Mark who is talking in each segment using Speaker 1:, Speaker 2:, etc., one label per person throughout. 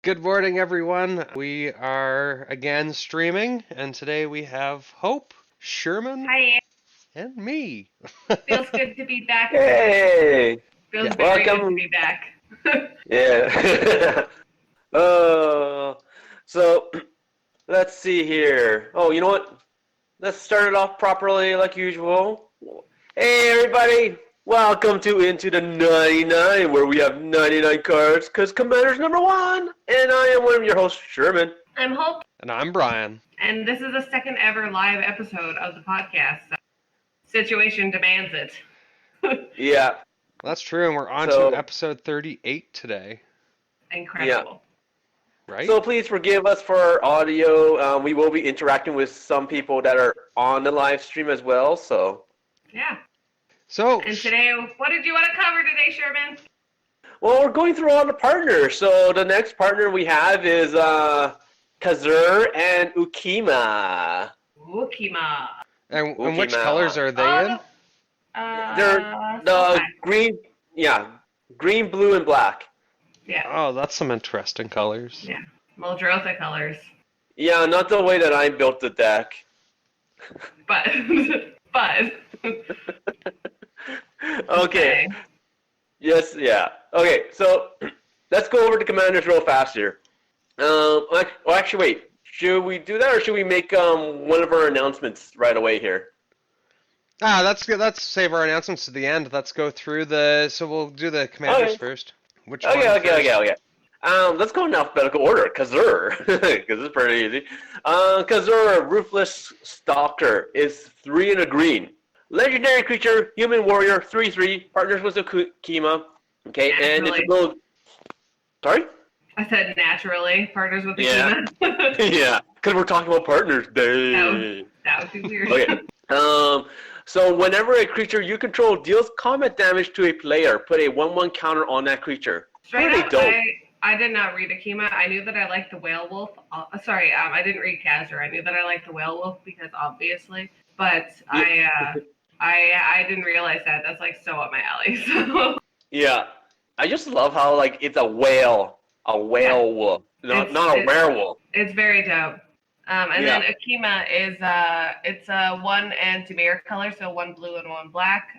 Speaker 1: Good morning, everyone. We are again streaming, and today we have Hope, Sherman,
Speaker 2: Hi,
Speaker 1: and me.
Speaker 2: feels good to be back, everybody.
Speaker 3: Hey,
Speaker 2: Feels
Speaker 1: Yeah.
Speaker 2: very good to
Speaker 3: welcome.
Speaker 2: be back.
Speaker 3: Yeah. uh, so let's see here. Oh, you know what? Let's start it off properly like usual. Hey, everybody. Welcome to Into the 99, where we have 99 cards, because Commander's number one. And I am one of your hosts, Sherman.
Speaker 2: I'm Hope,
Speaker 1: And I'm Brian.
Speaker 2: and this is the second ever live episode of the podcast. So situation demands it.
Speaker 3: Yeah.
Speaker 1: That's true, and we're on to
Speaker 3: So,
Speaker 1: episode 38 today,
Speaker 3: yeah.
Speaker 2: Incredible.
Speaker 1: right?
Speaker 3: So please forgive us for our audio. We will be interacting with some people that are on the live stream as well, so...
Speaker 2: Yeah.
Speaker 1: So,
Speaker 2: And today, what did you want to cover today, Sherman?
Speaker 3: Well, we're going through all the partners. So the next partner we have is Cazuur and Ukkima.
Speaker 2: Ukkima.
Speaker 1: and which
Speaker 3: Ukkima.
Speaker 1: colors are they in?
Speaker 3: They're the
Speaker 2: Sultai.
Speaker 3: green, blue, and black.
Speaker 2: Yeah.
Speaker 1: Oh, that's some interesting colors.
Speaker 2: Yeah. Muldrotha colors.
Speaker 3: Yeah, not the way that I built the deck.
Speaker 2: But, but.
Speaker 3: Okay. Yes, yeah. Okay, so let's go over the commanders real fast here. Actually, wait. Should we do that, or should we make one of our announcements right away here?
Speaker 1: That's good. Let's save our announcements to the end. Let's go through so we'll do the commanders
Speaker 3: Okay.
Speaker 1: first. Which one
Speaker 3: Okay. Let's go in alphabetical order. Cazuur, because it's pretty easy. Cazuur, Ruthless Stalker, is 3 and a green. Legendary creature, human warrior, 3/3, partners with Ukkima. Okay, and it's a little... Sorry?
Speaker 2: I said naturally, partners with the
Speaker 3: Yeah.
Speaker 2: Ukkima.
Speaker 3: Yeah, because we're talking about partners. Day.
Speaker 2: That would be weird.
Speaker 3: Okay. So whenever a creature you control deals combat damage to a player, put a 1/1 counter on that creature.
Speaker 2: Straight
Speaker 3: Pretty
Speaker 2: up,
Speaker 3: dope.
Speaker 2: I did not read Ukkima. I knew that I liked the whale wolf. I didn't read Cazur. I knew that I liked the whale wolf because obviously, but I didn't realize that. That's like so up my alley. So
Speaker 3: Yeah, I just love how like it's a whale wolf, not a werewolf.
Speaker 2: it's very dope. And
Speaker 3: Yeah.
Speaker 2: then Ukkima is it's a 1 and Dimir color, so 1 blue and 1 black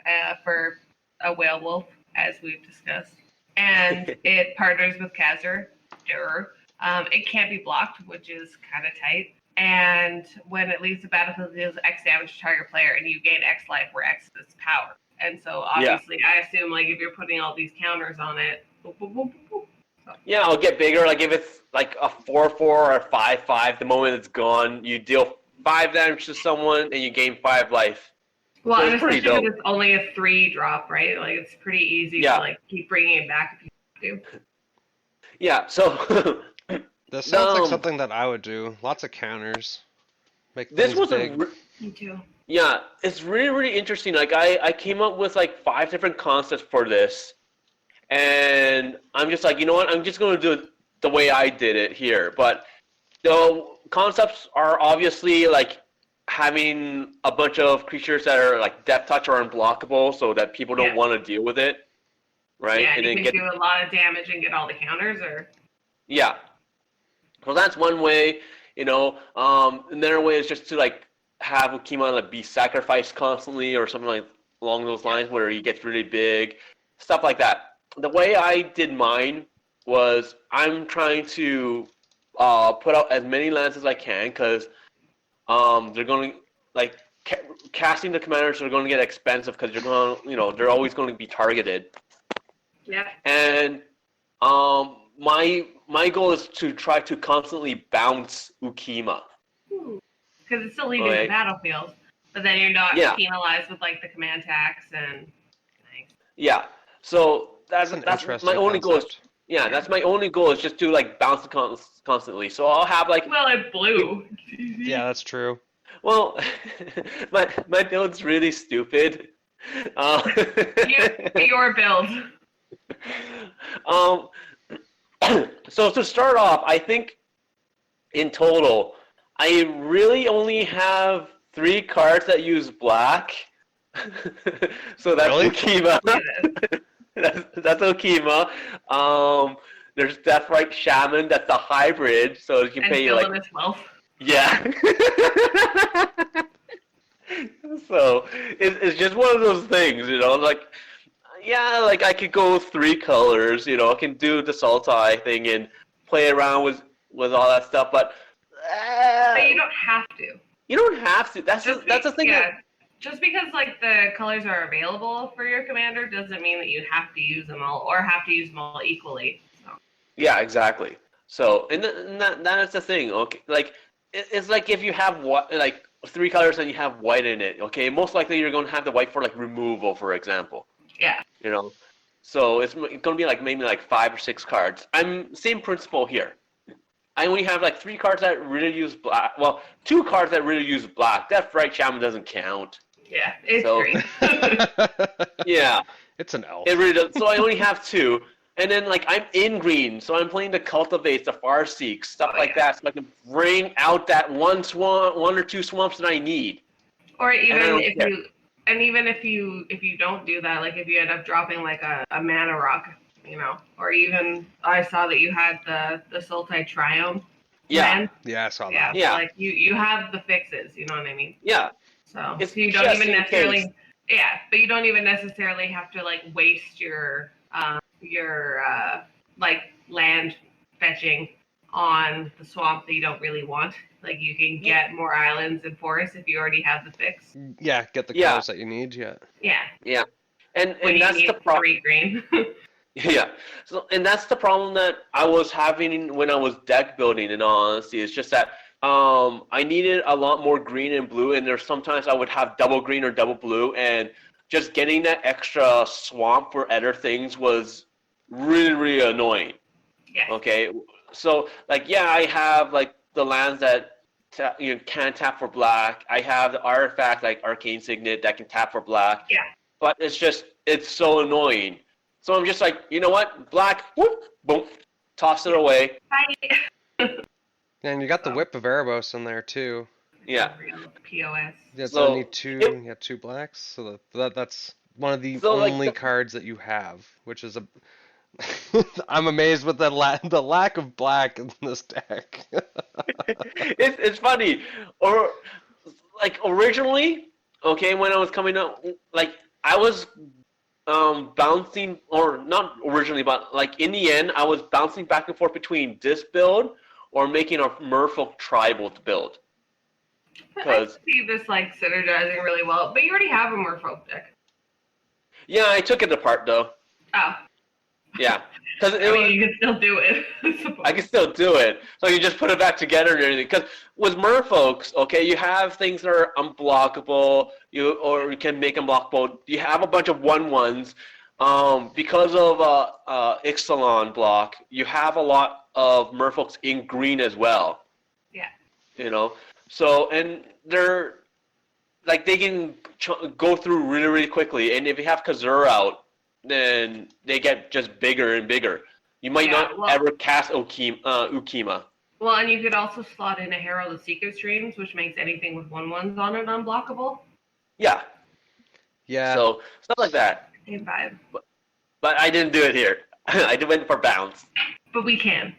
Speaker 2: for a whale wolf, as we've discussed. And it partners with Cazur. It can't be blocked, which is kind of tight. And when it leaves the battlefield, it deals X damage to target player, and you gain X life, where X is its power. And so obviously, I assume like if you're putting all these counters on it, boop, boop, boop, boop, boop.
Speaker 3: Yeah, it'll get bigger. Like if it's like a 4/4 or a 5/5, the moment it's gone, you deal 5 damage to someone and you gain 5 life.
Speaker 2: Well,
Speaker 3: So
Speaker 2: and
Speaker 3: it's pretty
Speaker 2: especially
Speaker 3: dope.
Speaker 2: because it's only a 3 drop, right? Like it's pretty easy
Speaker 3: Yeah.
Speaker 2: to like keep bringing it back if you have to.
Speaker 3: Yeah, so
Speaker 1: This sounds like
Speaker 3: Um,
Speaker 1: something that I would do. Lots of counters. Make
Speaker 3: this
Speaker 1: things
Speaker 3: was
Speaker 1: big.
Speaker 2: Me too.
Speaker 3: yeah, it's really interesting. Like I came up with like 5 different concepts for this, and I'm just like, you know what? I'm just going to do it the way I did it here. But the concepts are obviously like having a bunch of creatures that are like death touch or unblockable, so that people don't
Speaker 2: Yeah.
Speaker 3: want to deal with it, right?
Speaker 2: Yeah, and you
Speaker 3: then
Speaker 2: can do a lot of damage and get all the counters, or
Speaker 3: yeah. So that's one way, you know. Another way is just to like have Ukkima like be sacrificed constantly or something like along those lines where he gets really big, stuff like that. The way I did mine was I'm trying to put out as many lands as I can because they're going to like casting the commanders are going to get expensive because they're going to, you know, they're always going to be targeted.
Speaker 2: yeah.
Speaker 3: And my goal is to try to constantly bounce Ukkima.
Speaker 2: Because it's still leaving the
Speaker 3: Right.
Speaker 2: battlefield, but then you're not
Speaker 3: Yeah.
Speaker 2: penalized with like the command tax and.
Speaker 3: Yeah. So
Speaker 1: That's an
Speaker 3: that's
Speaker 1: interesting
Speaker 3: my only goal.
Speaker 1: concept.
Speaker 3: That's my only goal is just to like bounce it constantly. So I'll have like
Speaker 2: Well, it blew.
Speaker 1: Yeah, that's true.
Speaker 3: well, my build's really stupid.
Speaker 2: Your build.
Speaker 3: um. So to start off, I think in total, I really only have 3 cards that use black. So that's
Speaker 1: Really?
Speaker 3: Ukkima. that's Ukkima. There's Deathrite Shaman that's a hybrid, so you can
Speaker 2: And
Speaker 3: pay
Speaker 2: Villainous Wealth.
Speaker 3: yeah. So it's just one of those things, like yeah, like I could go 3 colors, I can do the Sultai thing and play around with all that stuff, but
Speaker 2: you don't have to.
Speaker 3: You don't have to. That's the thing.
Speaker 2: Yeah. Just because like the colors are available for your commander doesn't mean that you have to use them all or have to use them all equally. So.
Speaker 3: Yeah, exactly. So and that is the thing. Okay, like it's like if you have like 3 colors and you have white in it. Okay, most likely you're going to have the white for like removal, for example.
Speaker 2: Yeah.
Speaker 3: So it's going to be like maybe like 5 or 6 cards. Same principle here. I only have like 3 cards that really use black. Well, 2 cards that really use black. Deathrite Shaman doesn't count.
Speaker 2: Yeah, it's green.
Speaker 3: Yeah.
Speaker 1: It's an elf.
Speaker 3: It really does. So I only have 2. And then like I'm in green, so I'm playing the Cultivates, the Farseeks, stuff like that, so I can bring out that one or 2 swamps that I need.
Speaker 2: Or even if you don't do that, like if you end up dropping like a mana rock, or even I saw that you had the Sultai Triome.
Speaker 3: Yeah.
Speaker 1: Yeah, I saw that.
Speaker 2: Yeah. So like you have the fixes, you know what I mean?
Speaker 3: Yeah.
Speaker 2: So you don't even necessarily but you don't even necessarily have to like waste your like land fetching on the swamp that you don't really want. Like you can get more islands and forests if you already have the fix.
Speaker 1: Yeah, get the colors that you need. Yeah.
Speaker 2: Yeah.
Speaker 3: Yeah. And
Speaker 2: when
Speaker 3: that's the problem.
Speaker 2: 3 green.
Speaker 3: Yeah. So and that's the problem that I was having when I was deck building. In all honesty, it's just that I needed a lot more green and blue, and there's sometimes I would have double green or double blue, and just getting that extra swamp for other things was really, really annoying.
Speaker 2: Yeah.
Speaker 3: Okay. So like I have like the lands that can tap for black. I have the artifact like Arcane Signet that can tap for black.
Speaker 2: Yeah.
Speaker 3: But it's so annoying. So I'm just like, you know what? Black, whoop, boom, toss it away.
Speaker 1: And you got the Whip of Erebos in there too.
Speaker 3: Yeah.
Speaker 2: POS.
Speaker 1: Yeah, so only 2. You got 2 blacks, so that's one of the only cards that you have, which is I'm amazed with the lack of black in this deck.
Speaker 3: It's funny, or like originally, okay, when I was coming up, like I was bouncing, or not originally, but like in the end, I was bouncing back and forth between this build or making a Merfolk tribal build.
Speaker 2: I see this like synergizing really well, but you already have a Merfolk deck.
Speaker 3: Yeah, I took it apart though.
Speaker 2: Oh.
Speaker 3: Yeah, because
Speaker 2: you can still do it.
Speaker 3: I can still do it. So you just put it back together and everything. Because with Merfolks, okay, you have things that are unblockable. You can make them blockable. You have a bunch of 1/1s. Because of Ixalan block, you have a lot of Merfolks in green as well.
Speaker 2: Yeah.
Speaker 3: So and they're like they can go through really, really quickly. And if you have Cazuur out, then they get just bigger and bigger. You might not ever cast Ukkima.
Speaker 2: Well, and you could also slot in a Herald of Secret Streams, which makes anything with 1/1s on it unblockable.
Speaker 3: Yeah.
Speaker 1: Yeah.
Speaker 3: So stuff like that.
Speaker 2: Same vibe.
Speaker 3: But I didn't do it here. I went for bounce.
Speaker 2: But we can.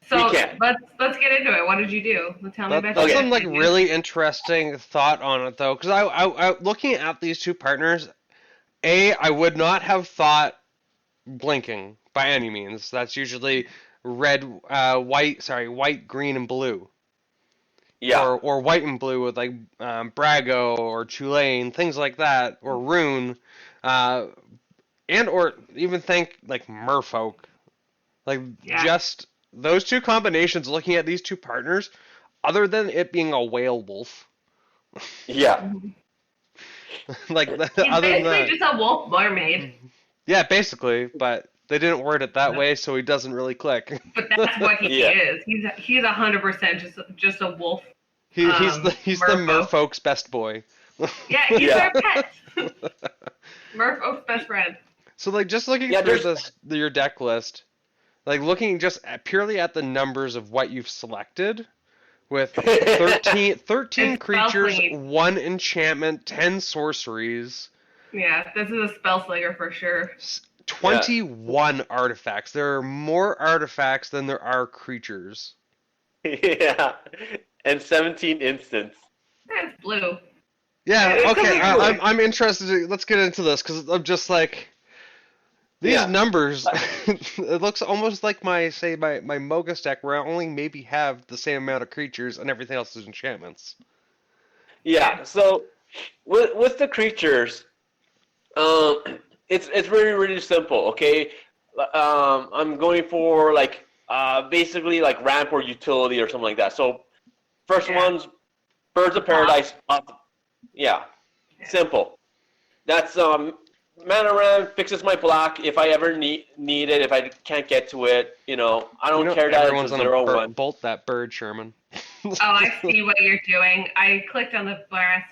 Speaker 2: So let's get into it. What did you do? Tell me about
Speaker 1: That's some like really interesting thought on it though, because I looking at these 2 partners. I would not have thought blinking by any means. That's usually white, green, and blue.
Speaker 3: Yeah.
Speaker 1: Or white and blue with like Brago or Tulane, things like that, or Rune, and or even think like Merfolk. Like just those 2 combinations. Looking at these 2 partners, other than it being a whale wolf.
Speaker 3: Yeah.
Speaker 1: Like
Speaker 2: he's basically just a wolf mermaid.
Speaker 1: Yeah, basically, but they didn't word it that way, so he doesn't really click.
Speaker 2: But that's what he is. He's 100% just a wolf.
Speaker 1: He's the Merfolk's best boy.
Speaker 2: Yeah, he's our pet. Merfolk's best friend.
Speaker 1: So like just looking through your deck list, like looking just purely at the numbers of what you've selected. With 13 creatures, 1 enchantment, 10 sorceries.
Speaker 2: Yeah, this is a spell slinger for sure.
Speaker 1: 21 artifacts. There are more artifacts than there are creatures.
Speaker 3: Yeah, and 17 instants.
Speaker 2: That's blue.
Speaker 1: Yeah, okay, I'm interested. Let's get into this, because I'm just like, these numbers, it looks almost like my Mogus deck, where I only maybe have the same amount of creatures and everything else is enchantments.
Speaker 3: Yeah, so with the creatures, it's really, really simple, okay? I'm going for, like, basically, like, ramp or utility or something like that. So, first one's Birds of Paradise. Simple. That's, mana ramp fixes my block if I ever need it, if I can't get to it, I don't care that it's a 0/1.
Speaker 1: Bolt that bird, Sherman.
Speaker 2: Oh, I see what you're doing. I clicked on the Brass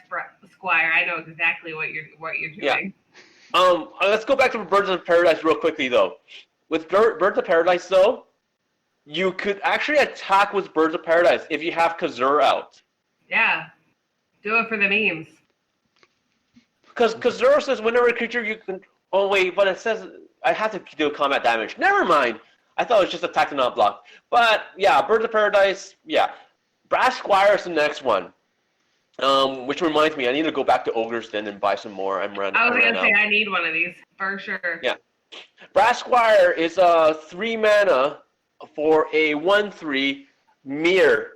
Speaker 2: Squire. I know exactly what you're doing.
Speaker 3: Yeah. Let's go back to Birds of Paradise real quickly, though. With Birds of Paradise, though, you could actually attack with Birds of Paradise if you have Cazuur out.
Speaker 2: Yeah. Do it for the memes.
Speaker 3: Because Cazuur says whenever a creature you can... Oh, wait, but it says I have to do combat damage. Never mind. I thought it was just attack and not block. But, yeah, Birds of Paradise, yeah. Brass Squire is the next one. Which reminds me, I need to go back to Ogre's Den and buy some more. I was going to
Speaker 2: say, I need one of these, for sure.
Speaker 3: Yeah. Brass Squire is 3 mana for a 1/3 mirror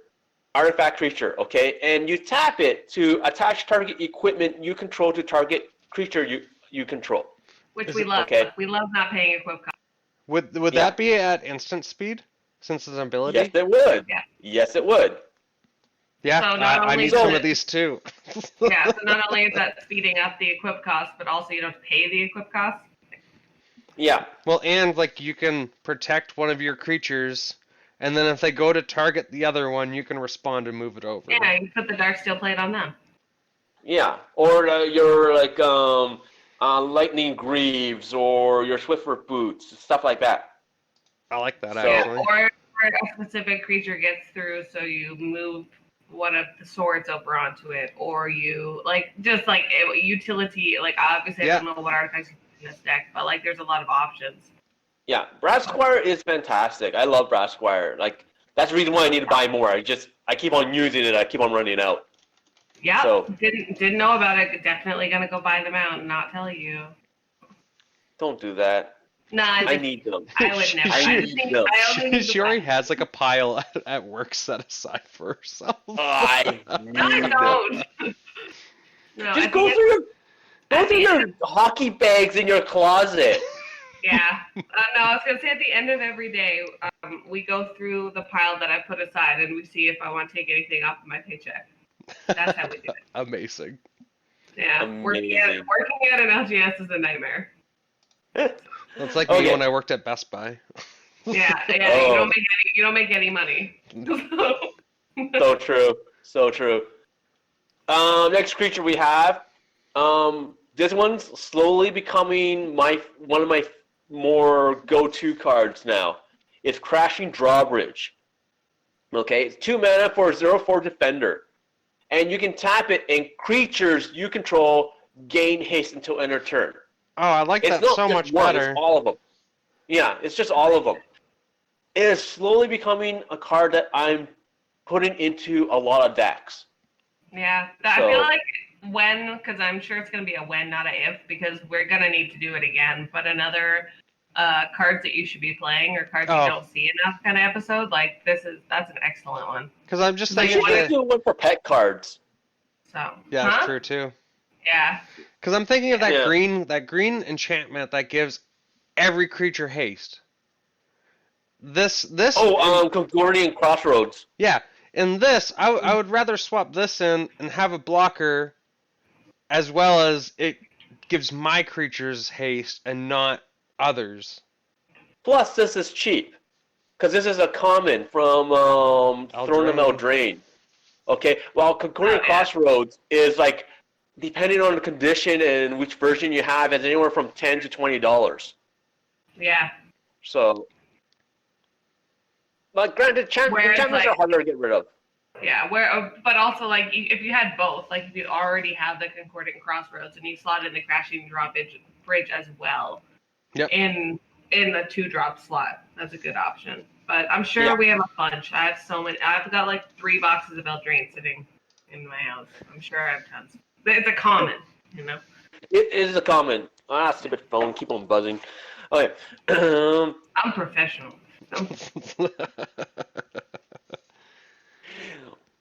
Speaker 3: artifact creature, okay? And you tap it to attach target equipment you control to target creature you control.
Speaker 2: Which we love. Okay. We love not paying equip cost.
Speaker 1: Would that be at instant speed, since it's an ability?
Speaker 3: Yes, it would.
Speaker 2: Yeah.
Speaker 3: Yes, it would.
Speaker 1: Yeah, so I need some of these too.
Speaker 2: Yeah, so not only is that speeding up the equip cost, but also you don't have to pay the equip cost.
Speaker 3: Yeah.
Speaker 1: Well, and like you can protect one of your creatures, and then if they go to target the other one, you can respond and move it over.
Speaker 2: Yeah, you put the Darksteel Plate on them.
Speaker 3: Yeah, or your like Lightning Greaves or your Swiftfoot Boots, stuff like that.
Speaker 1: I like that actually.
Speaker 2: Or a specific creature gets through, so you move one of the swords over onto it, or you just utility. Like obviously, I don't know what artifacts in this deck, but like there's a lot of options.
Speaker 3: Yeah, Brass Squire is fantastic. I love Brass Squire. Like that's the reason why I need to buy more. I keep on using it. I keep on running out.
Speaker 2: Yeah, so, didn't know about it. Definitely gonna go buy them out and not tell you.
Speaker 3: Don't do that.
Speaker 2: Nah,
Speaker 3: I need them.
Speaker 2: I would never.
Speaker 1: She already has like a pile at work set aside for herself.
Speaker 3: I
Speaker 2: don't. No,
Speaker 3: just go through your hockey bags in your closet.
Speaker 2: Yeah. No, I was gonna say at the end of every day, we go through the pile that I put aside and we see if I want to take anything off of my paycheck. That's how we do it.
Speaker 1: Amazing.
Speaker 2: Yeah.
Speaker 3: Amazing.
Speaker 2: Working at an LGS is a nightmare.
Speaker 1: It's like me when I worked at Best Buy.
Speaker 2: Yeah. Oh. You don't make any money.
Speaker 3: So true. So true. Next creature we have. This one's slowly becoming one of my more go-to cards now. It's Crashing Drawbridge. Okay, it's 2 mana for a 0/4 defender. And you can tap it, and creatures you control gain haste until end of turn.
Speaker 1: Oh, I like that so much better.
Speaker 3: It's all of them. Yeah, it's just all of them. It is slowly becoming a card that I'm putting into a lot of decks.
Speaker 2: Yeah, I feel like because I'm sure it's going to be a when, not a if, because we're going to need to do it again. But another cards that you should be playing or cards you don't see enough kind of episode, like that's an excellent one.
Speaker 1: Because I'm just
Speaker 3: thinking you should do one for pet cards.
Speaker 2: So
Speaker 1: yeah, that's true too.
Speaker 2: Yeah.
Speaker 1: Because I'm thinking of that green enchantment that gives every creature haste. This.
Speaker 3: Congorian Crossroads.
Speaker 1: Yeah, in this, I would rather swap this in and have a blocker, as well as it gives my creatures haste and not others.
Speaker 3: Plus, this is cheap, because this is a common from Throne of Eldraine. Okay, while Congorian Crossroads is like, depending on the condition and which version you have, it's anywhere from $10 to $20.
Speaker 2: Yeah.
Speaker 3: So, but granted, enchantments are harder to get rid of.
Speaker 2: Yeah, but also like if you had both, like if you already have the Concordant Crossroads and you slot in the Crashing Drawbridge as well,
Speaker 1: Yep.
Speaker 2: in the 2-drop slot. That's a good option. But I'm sure we have a bunch. I have so many. I've got like 3 boxes of Eldraine sitting in my house. I'm sure I have tons. But it's a common, you know.
Speaker 3: It is a common. Ah, stupid phone. Keep on buzzing. Okay.
Speaker 2: I'm professional.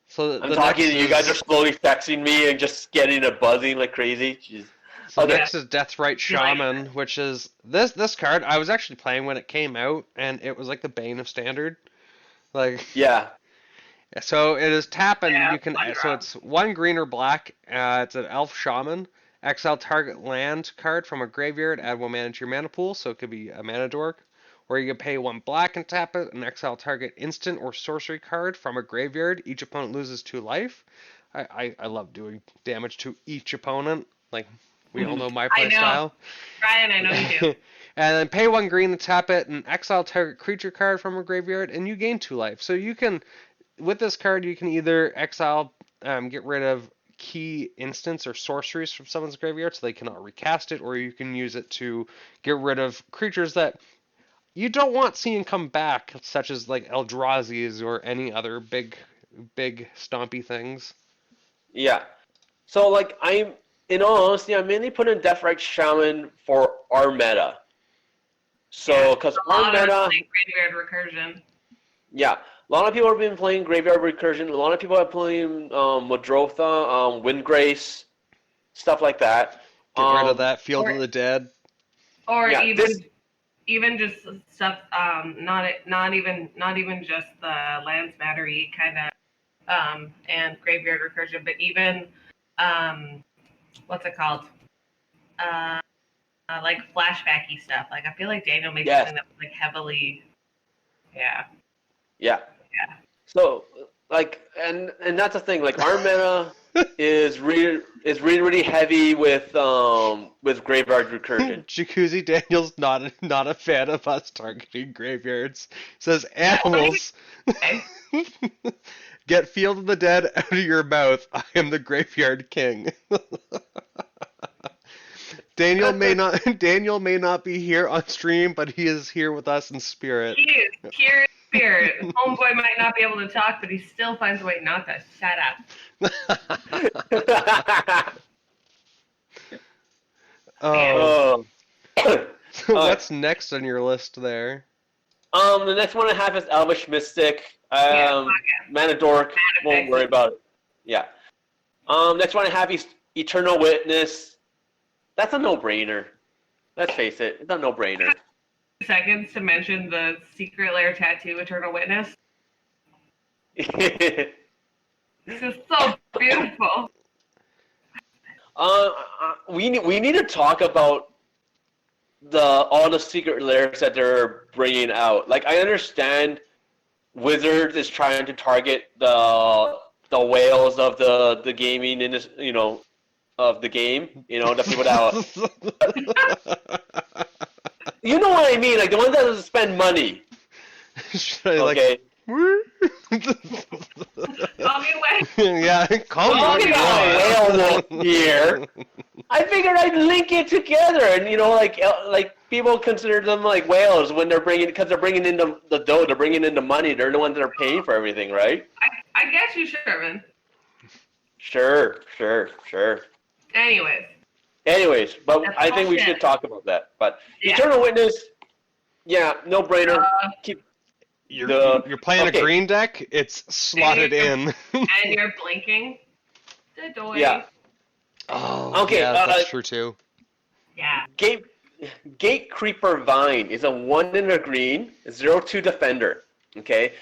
Speaker 1: So
Speaker 3: I'm talking to you guys are slowly texting me and just getting a buzzing like crazy. Jeez.
Speaker 1: So next is Deathrite Shaman, which is this card. I was actually playing when it came out, and it was like the bane of Standard. Like
Speaker 3: Yeah.
Speaker 1: so it is tap and
Speaker 2: Yeah,
Speaker 1: you can so it's 1 green or black. It's an Elf Shaman. Exile target land card from a graveyard. Add 1 mana to your mana pool, so it could be a mana dork. Or you can pay 1 black and tap it and exile target instant or sorcery card from a graveyard. Each opponent loses 2 life. I love doing damage to each opponent. Like we all know my play style.
Speaker 2: Brian, I know you do.
Speaker 1: And then pay 1 green to tap it and exile target creature card from a graveyard, and you gain 2 life. So you can, with this card, you can either exile, get rid of key instants or sorceries from someone's graveyard so they cannot recast it, or you can use it to get rid of creatures that you don't want seeing come back, such as like Eldrazi's or any other big stompy things.
Speaker 3: Yeah. So like in all honesty, I'm mainly putting Deathrite Shaman for our meta. So because our meta,
Speaker 2: graveyard recursion.
Speaker 3: yeah, a lot of people have been playing Graveyard Recursion. A lot of people are playing Madrotha, Windgrace, stuff like that.
Speaker 1: Get rid of that Field of the Dead.
Speaker 2: Or even just stuff. Not even just the lands mattery kind of and Graveyard Recursion, but even what's it called? Like flashbacky stuff. Like I feel like Daniel makes something that was like heavily,
Speaker 3: Yeah.
Speaker 2: Yeah.
Speaker 3: So like, and that's the thing. Like our meta is really heavy with Graveyard Recursion.
Speaker 1: Jacuzzi Daniel's not a fan of us targeting graveyards. Says animals. Get Field of the Dead out of your mouth. I am the Graveyard King. Daniel may not be here on stream, but he is here with us in spirit.
Speaker 2: He is here in spirit. Homeboy might not be able to talk, but he still finds a way not to shut up.
Speaker 1: Oh. What's next on your list there?
Speaker 3: The next one I have is Elvish Mystic. Mana Dork. Won't worry about it. Yeah. Next one I have is Eternal Witness. That's a no-brainer. Let's face it, it's a no-brainer.
Speaker 2: Seconds to mention the Secret Lair tattoo, Eternal Witness. This is so beautiful.
Speaker 3: We need to talk about all the secret lairs that they're bringing out. Like I understand, Wizards is trying to target the whales of the gaming in this, of the game. The people that. You know what I mean? Like the ones that doesn't spend money. Okay.
Speaker 2: Call me away.
Speaker 1: Yeah, call me
Speaker 3: away. Whale here. I figured I'd link it together, and like people consider them like whales when they're bringing in the dough, they're bringing in the money. They're the ones that are paying for everything, right?
Speaker 2: I guess you, Sherman.
Speaker 3: Sure. Anyways, but I think we should talk about that. But Eternal Witness, no brainer.
Speaker 1: You're playing a green deck. It's slotted in.
Speaker 2: And you're blinking.
Speaker 3: Yeah.
Speaker 1: Oh, okay. Yeah, that's true too.
Speaker 2: Yeah.
Speaker 3: Gate Creeper Vine is a 1 in a green, 0/2 defender. Okay.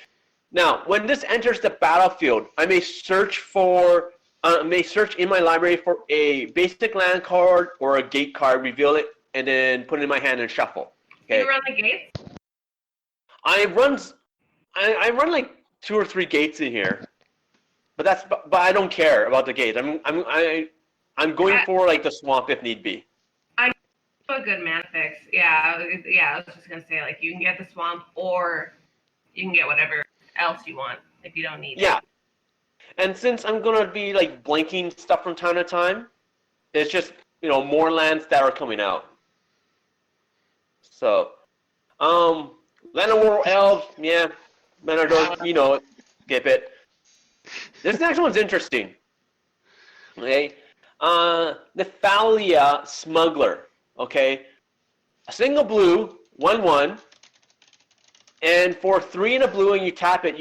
Speaker 3: Now, when this enters the battlefield, I may search in my library for a basic land card or a gate card, reveal it, and then put it in my hand and shuffle. Okay.
Speaker 2: Do you run the gates?
Speaker 3: I run like 2 or 3 gates in here, but I don't care about the gates. I'm going for like the swamp if need be.
Speaker 2: I'm a good man fix. Yeah. I was just gonna say like you can get the swamp or you can get whatever else you want if you don't need it.
Speaker 3: Yeah. And since I'm gonna be like blanking stuff from time to time, it's just more lands that are coming out. So, Land of War Elves, yeah, Menador, you know it, skip it. This next one's interesting. Okay, Nephalia Smuggler. Okay, a single blue, 1/1, and for 3 and a blue, and you tap it,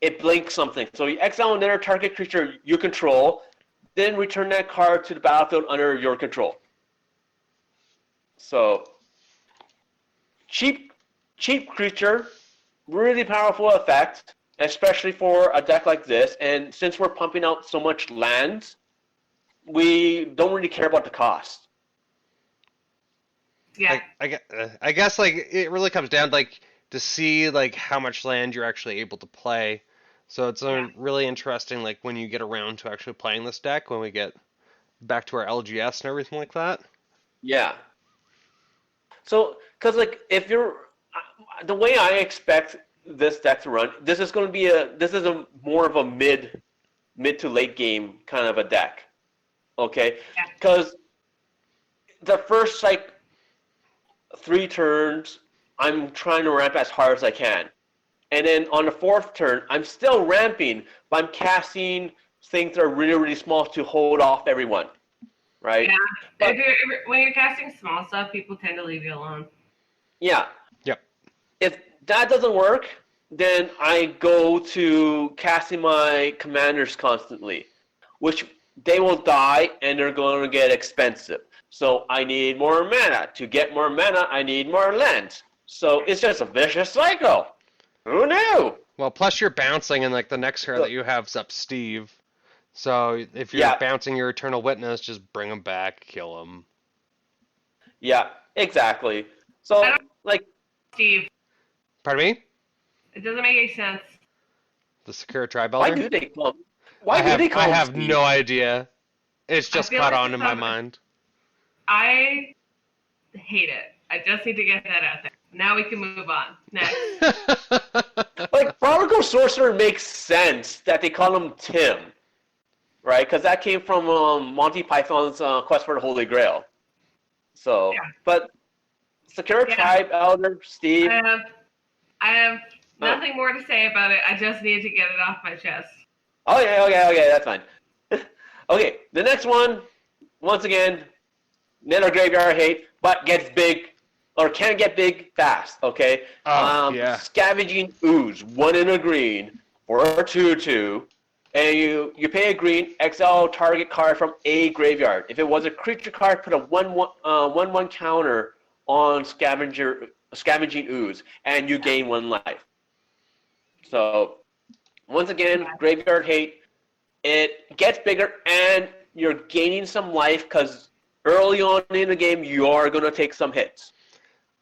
Speaker 3: it blinks something. So you exile another target creature you control, then return that card to the battlefield under your control. So, cheap creature, really powerful effect, especially for a deck like this. And since we're pumping out so much lands, we don't really care about the cost.
Speaker 2: Yeah.
Speaker 1: I guess like it really comes down like to see like how much land you're actually able to play. So it's really interesting like when you get around to actually playing this deck when we get back to our LGS and everything like that.
Speaker 3: Yeah. So, because like if you're the way I expect this deck to run, this is a more of a mid to late game kind of a deck. Okay? Because the first like 3 turns, I'm trying to ramp as hard as I can. And then on the 4th turn, I'm still ramping, but I'm casting things that are really, really small to hold off everyone. Right?
Speaker 2: Yeah.
Speaker 3: But,
Speaker 2: When you're casting small stuff, people tend to leave you alone.
Speaker 3: Yeah.
Speaker 1: Yep.
Speaker 3: If that doesn't work, then I go to casting my commanders constantly, which they will die and they're going to get expensive. So I need more mana. To get more mana, I need more lands. So it's just a vicious cycle. Who knew?
Speaker 1: Well, plus you're bouncing, and like the next card that you have's up Steve. So if you're bouncing your Eternal Witness, just bring him back, kill him.
Speaker 3: Yeah, exactly. So like
Speaker 2: Steve.
Speaker 1: Pardon me?
Speaker 2: It doesn't make any sense.
Speaker 1: The Sakura Tribe Elder?
Speaker 3: Why do they call him
Speaker 1: I have
Speaker 3: Steve?
Speaker 1: no idea. It's just caught on in my mind.
Speaker 2: I hate it. I just need to get that out there. Now we can move on. Next.
Speaker 3: Like, Prodigal Sorcerer makes sense that they call him Tim, right? Because that came from Monty Python's Quest for the Holy Grail. So, but Sakura Tribe Elder, Steve.
Speaker 2: I have nothing more to say about it. I just need to get it off my chest.
Speaker 3: Okay, that's fine. Okay, the next one, once again, Nether Graveyard Hate, but gets big, or can get big fast, okay? Scavenging Ooze, 1 in a green, for a 2/2, and you pay a green, exile target card from a graveyard. If it was a creature card, put a 1/1 counter on Scavenging Ooze, and you gain 1 life. So, once again, Graveyard Hate, it gets bigger, and you're gaining some life, because early on in the game, you are going to take some hits.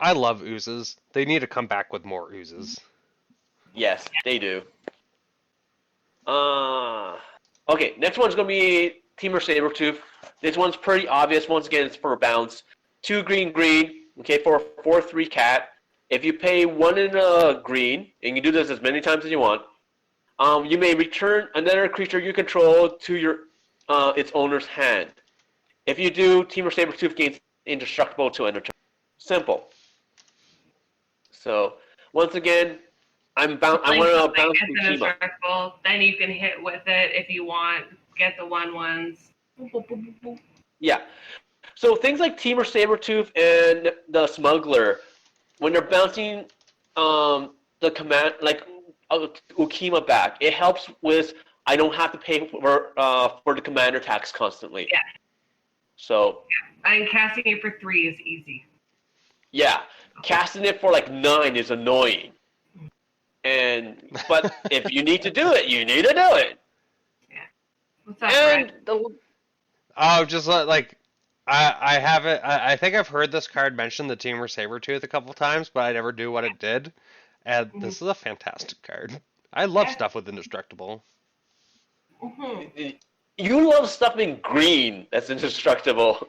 Speaker 1: I love oozes. They need to come back with more oozes.
Speaker 3: Yes, they do. Okay, next one's going to be Temur Sabertooth. This one's pretty obvious. Once again, it's for a bounce. 2 green, okay, for a 4/3 cat. If you pay 1 in a green, and you do this as many times as you want, you may return another creature you control to your its owner's hand. If you do, Temur Sabertooth gains indestructible to end of turn. Simple. So, once again, I want to bounce Ukkima.
Speaker 2: Then you can hit with it if you want. Get the 1/1s.
Speaker 3: Yeah. So things like Temur Sabertooth and the Smuggler, when they're bouncing the command, like Ukkima back, it helps with I don't have to pay for the commander tax constantly.
Speaker 2: Yeah.
Speaker 3: So.
Speaker 2: Yeah. And casting it for 3 is easy.
Speaker 3: Yeah. Casting it for like 9 is annoying. But if you need to do it, you need to do it.
Speaker 2: Yeah. What's up, Brad?
Speaker 1: Just like I have it. I think I've heard this card mention the Temur Sabertooth a couple times, but I never knew what it did. And this is a fantastic card. I love stuff with indestructible.
Speaker 3: You love stuff in green that's indestructible.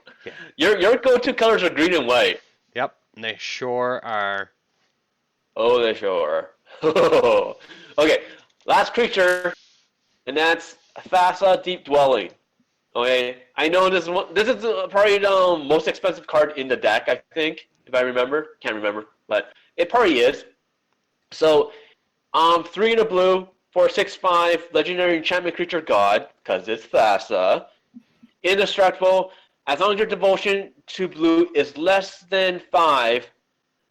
Speaker 3: Yeah. Your go-to colors are green and white.
Speaker 1: Yep, and they sure are.
Speaker 3: Oh, they sure are. Okay, last creature, and that's Thassa Deep Dwelling. Okay, I know this is probably the most expensive card in the deck, I think, if I remember. Can't remember, but it probably is. So, 3 in a blue, 4/6/5, legendary enchantment creature god, because it's Thassa. Indestructible. As long as your devotion to blue is less than 5,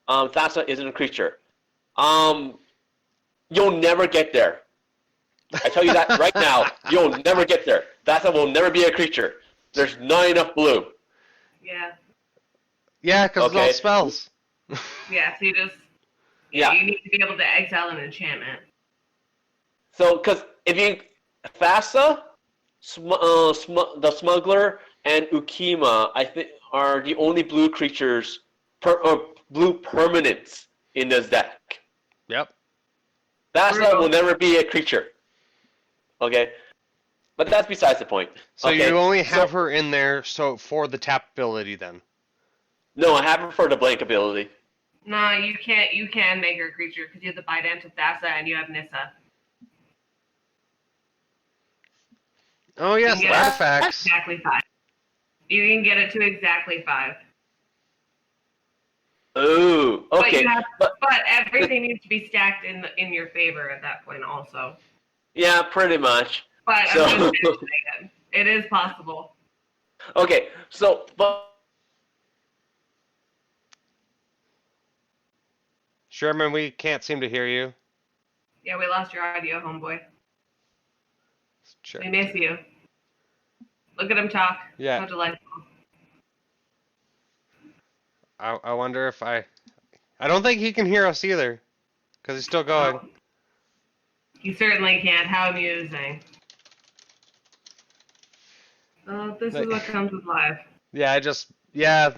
Speaker 3: Thassa isn't a creature. You'll never get there. I tell you that right now. You'll never get there. Thassa will never be a creature. There's not enough blue.
Speaker 2: Yeah.
Speaker 1: Yeah, because
Speaker 3: Okay.
Speaker 1: it's all spells.
Speaker 2: Yeah, so you just...
Speaker 3: Yeah.
Speaker 2: You need to be able to exile an enchantment.
Speaker 3: So, because if you... Thassa, the Smuggler, and Ukkima, I think, are the only blue creatures, blue permanents in this deck.
Speaker 1: Yep.
Speaker 3: Thassa will never be a creature. Okay? But that's besides the point.
Speaker 1: So
Speaker 3: okay?
Speaker 1: you only have her in there for the tap ability then?
Speaker 3: No, I have her for the blank ability.
Speaker 2: No, you can't. You can make her a creature because you have the Bidance of Thassa and you have Nissa.
Speaker 1: Oh yes,
Speaker 2: You can get
Speaker 1: artifacts.
Speaker 2: exactly 5. You can get it to exactly 5.
Speaker 3: Ooh, okay.
Speaker 2: But everything needs to be stacked in your favor at that point also.
Speaker 3: Yeah, pretty much.
Speaker 2: But
Speaker 3: So-
Speaker 2: I'm just saying it is possible.
Speaker 3: Okay, so, but
Speaker 1: Sherman, we can't seem to hear you.
Speaker 2: Yeah, we lost your audio, homeboy.
Speaker 1: Sure.
Speaker 2: We miss you. Look at him talk.
Speaker 1: Yeah.
Speaker 2: So delightful.
Speaker 1: I wonder if I don't think he can hear us either, because he's still going.
Speaker 2: You certainly can't. How amusing. Oh, this is what comes with live.
Speaker 1: Yeah,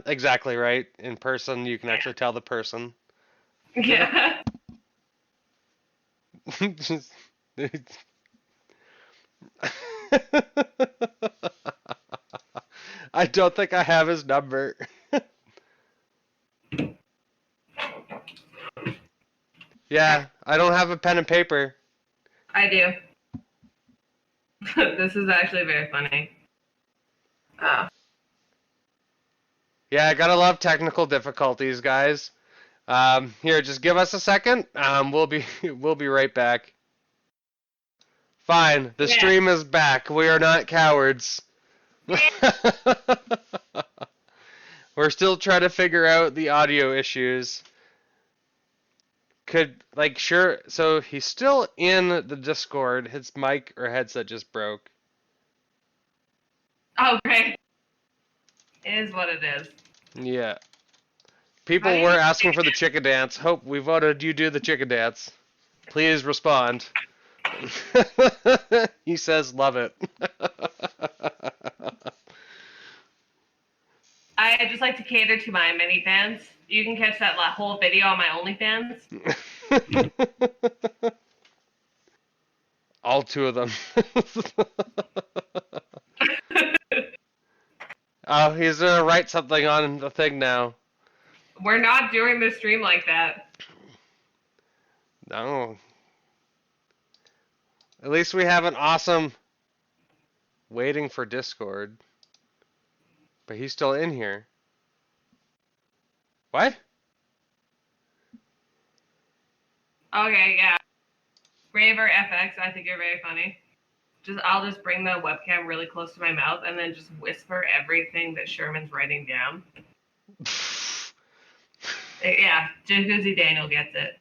Speaker 1: exactly right. In person, you can actually tell the person.
Speaker 2: Yeah.
Speaker 1: Just- I don't think I have his number. Yeah, I don't have a pen and paper.
Speaker 2: I do. This is actually very funny. Oh.
Speaker 1: Yeah, I gotta love technical difficulties, guys. Here, just give us a second. We'll be right back. Fine, the stream is back. We are not cowards. We're still trying to figure out the audio issues. So he's still in the Discord. His mic or headset just broke.
Speaker 2: Oh, great. It is what it is.
Speaker 1: Yeah. People were asking for the chicken dance. Hope we voted you do the chicken dance. Please respond. He says love it.
Speaker 2: I just like to cater to my mini fans. You can catch that whole video on my OnlyFans.
Speaker 1: All 2 of them. Oh, he's gonna write something on the thing now.
Speaker 2: We're not doing the stream like that.
Speaker 1: No. At least we have an awesome waiting for Discord. But he's still in here. What?
Speaker 2: Okay, yeah. Raver FX, I think you're very funny. I'll just bring the webcam really close to my mouth and then just whisper everything that Sherman's writing down. Yeah, Jacuzzi Daniel gets it.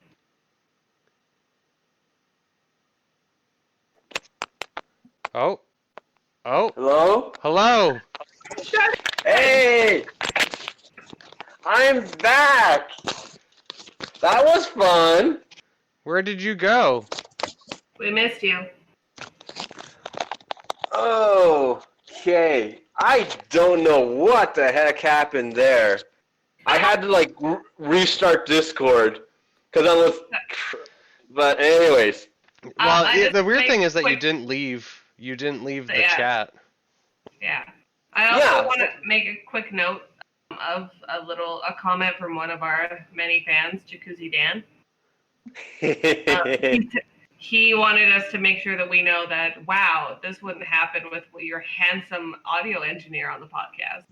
Speaker 1: Oh. Oh.
Speaker 3: hello?
Speaker 1: Hello.
Speaker 3: Hey! I'm back! That was fun!
Speaker 1: Where did you go?
Speaker 2: We missed you.
Speaker 3: Okay. I don't know what the heck happened there. I had to restart Discord because I was. But anyways.
Speaker 1: Well, the weird thing is that you didn't leave. You didn't leave the chat.
Speaker 2: Yeah. I also want to make a quick note of a comment from one of our many fans, Jacuzzi Dan. he wanted us to make sure that we know that, wow, this wouldn't happen with your handsome audio engineer on the podcast.